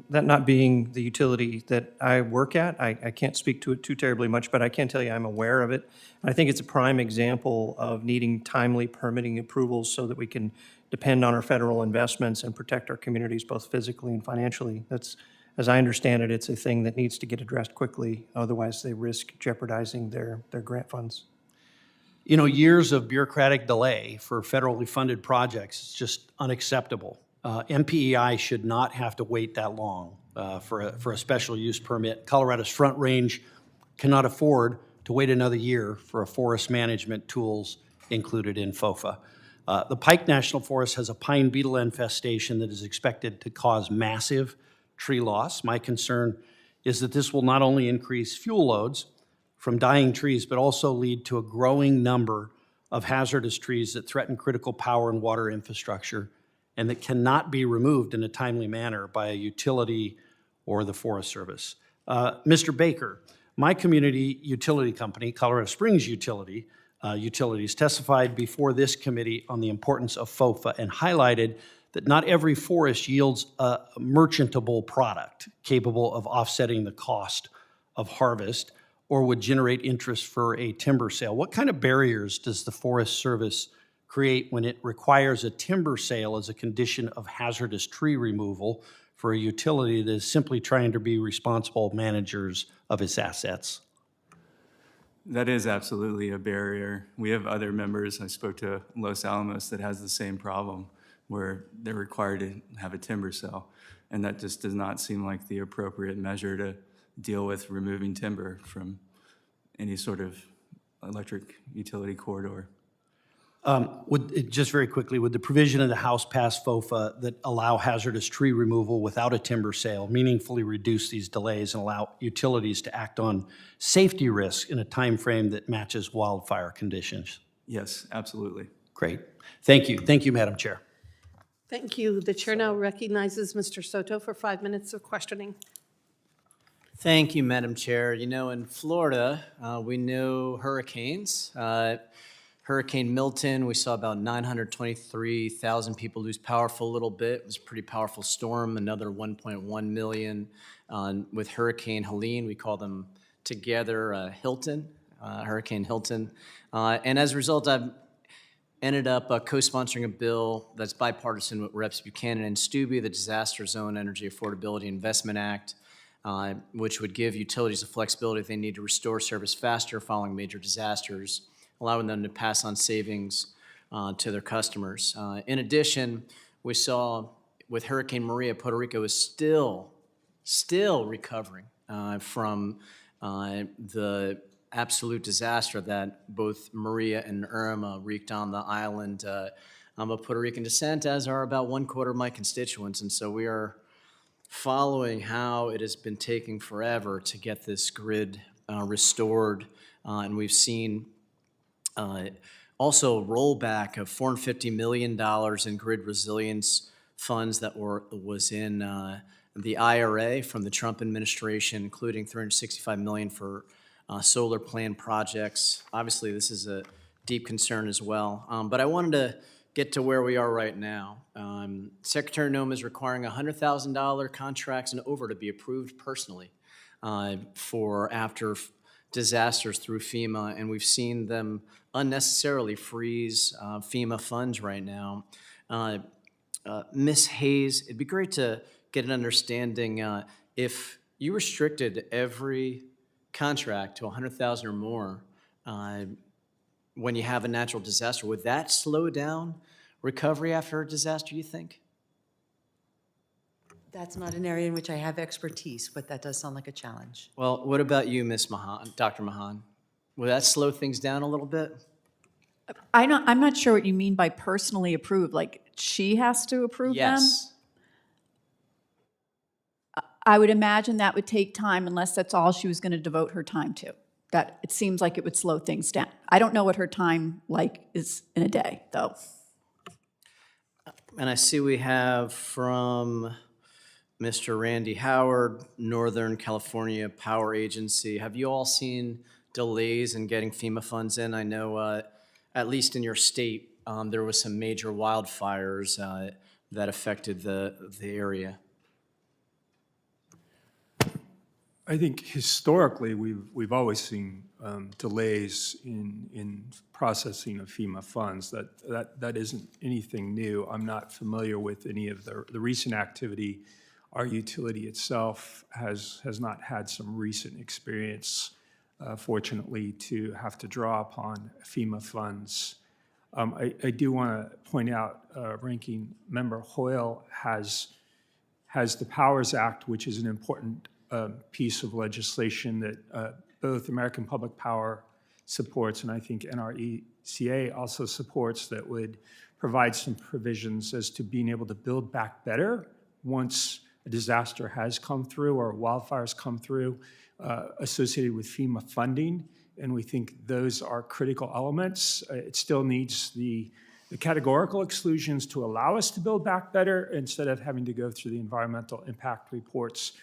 That not being the utility that I work at, I can't speak to it too terribly much, but I can tell you I'm aware of it. I think it's a prime example of needing timely permitting approvals so that we can depend on our federal investments and protect our communities both physically and financially. That's, as I understand it, it's a thing that needs to get addressed quickly, otherwise they risk jeopardizing their grant funds. You know, years of bureaucratic delay for federally funded projects is just unacceptable. MPEI should not have to wait that long for a special use permit. Colorado's Front Range cannot afford to wait another year for a forest management tools included in FOFA. The Pike National Forest has a pine beetle infestation that is expected to cause massive tree loss. My concern is that this will not only increase fuel loads from dying trees, but also lead to a growing number of hazardous trees that threaten critical power and water infrastructure and that cannot be removed in a timely manner by a utility or the Forest Service. Mr. Baker, my community utility company, Colorado Springs Utilities, testified before this committee on the importance of FOFA and highlighted that not every forest yields a merchantable product capable of offsetting the cost of harvest or would generate interest for a timber sale. What kind of barriers does the Forest Service create when it requires a timber sale as a condition of hazardous tree removal for a utility that is simply trying to be responsible managers of its assets? That is absolutely a barrier. We have other members, I spoke to Los Alamos, that has the same problem, where they're required to have a timber sale. And that just does not seem like the appropriate measure to deal with removing timber from any sort of electric utility corridor. Just very quickly, would the provision of the House pass FOFA that allow hazardous tree removal without a timber sale meaningfully reduce these delays and allow utilities to act on safety risks in a time frame that matches wildfire conditions? Yes, absolutely. Great. Thank you. Thank you, Madam Chair. Thank you. The chair now recognizes Mr. Soto for 5 minutes of questioning. Thank you, Madam Chair. You know, in Florida, we know hurricanes. Hurricane Milton, we saw about 923,000 people lose power for a little bit. It was a pretty powerful storm, another 1.1 million. With Hurricane Helene, we call them together Hilton, Hurricane Hilton. And as a result, I've ended up co-sponsoring a bill that's bipartisan with Reps Buchanan and Stubbe, the Disaster Zone Energy Affordability Investment Act, which would give utilities the flexibility if they need to restore service faster following major disasters, allowing them to pass on savings to their customers. In addition, we saw with Hurricane Maria, Puerto Rico is still recovering from the absolute disaster that both Maria and Irma wreaked on the island. I'm of Puerto Rican descent, as are about 1/4 of my constituents, and so we are following how it has been taking forever to get this grid restored, and we've seen also rollback of $450 million in grid resilience funds that was in the IRA from the Trump administration, including $365 million for solar plant projects. Obviously, this is a deep concern as well. But I wanted to get to where we are right now. Secretary Noem is requiring $100,000 contracts and over to be approved personally for after disasters through FEMA, and we've seen them unnecessarily freeze FEMA funds right now. Ms. Hayes, it'd be great to get an understanding if you restricted every contract to $100,000 or more when you have a natural disaster, would that slow down recovery after a disaster, you think? That's not an area in which I have expertise, but that does sound like a challenge. Well, what about you, Ms. Mahan, Dr. Mahan? Will that slow things down a little bit? I'm not sure what you mean by personally approved, like she has to approve them? Yes. I would imagine that would take time unless that's all she was going to devote her time to. That it seems like it would slow things down. I don't know what her time is in a day, though. And I see we have from Mr. Randy Howard, Northern California Power Agency. Have you all seen delays in getting FEMA funds in? I know at least in your state, there was some major wildfires that affected the area. I think historically, we've always seen delays in processing of FEMA funds. That isn't anything new. I'm not familiar with any of the recent activity. Our utility itself has not had some recent experience, fortunately, to have to draw upon FEMA funds. I do want to point out, Ranking Member Hoyle has the Powers Act, which is an important piece of legislation that both American Public Power supports, and I think NRECA also supports, that would provide some provisions as to being able to build back better once a disaster has come through or wildfires come through, associated with FEMA funding. And we think those are critical elements. It still needs the categorical exclusions to allow us to build back better instead of having to go through the environmental impact reports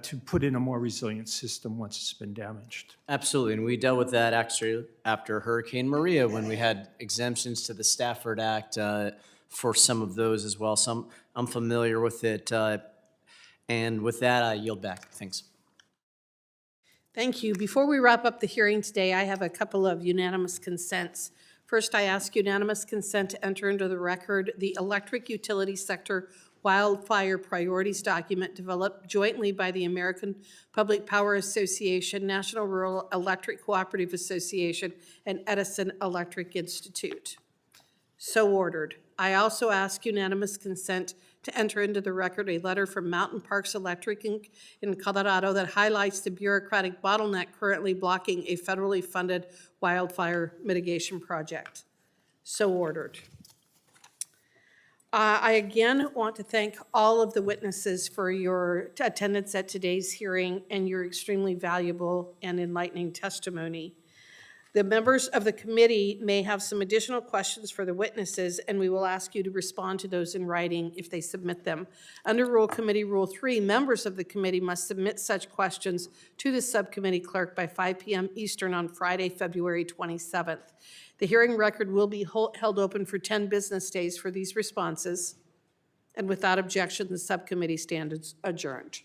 to put in a more resilient system once it's been damaged. Absolutely, and we dealt with that actually after Hurricane Maria when we had exemptions to the Stafford Act for some of those as well. So I'm familiar with it. And with that, I yield back. Thanks. Thank you. Before we wrap up the hearing today, I have a couple of unanimous consents. First, I ask unanimous consent to enter into the record the electric utility sector wildfire priorities document developed jointly by the American Public Power Association, National Rural Electric Cooperative Association, and Edison Electric Institute. So ordered. I also ask unanimous consent to enter into the record a letter from Mountain Parks Electric Inc. in Colorado that highlights the bureaucratic bottleneck currently blocking a federally funded wildfire mitigation project. So ordered. I again want to thank all of the witnesses for your attendance at today's hearing and your extremely valuable and enlightening testimony. The members of the committee may have some additional questions for the witnesses, and we will ask you to respond to those in writing if they submit them. Under Rule Committee Rule 3, members of the committee must submit such questions to the subcommittee clerk by 5 p.m. Eastern on Friday, February 27th. The hearing record will be held open for 10 business days for these responses, and without objection, the subcommittee stands adjourned.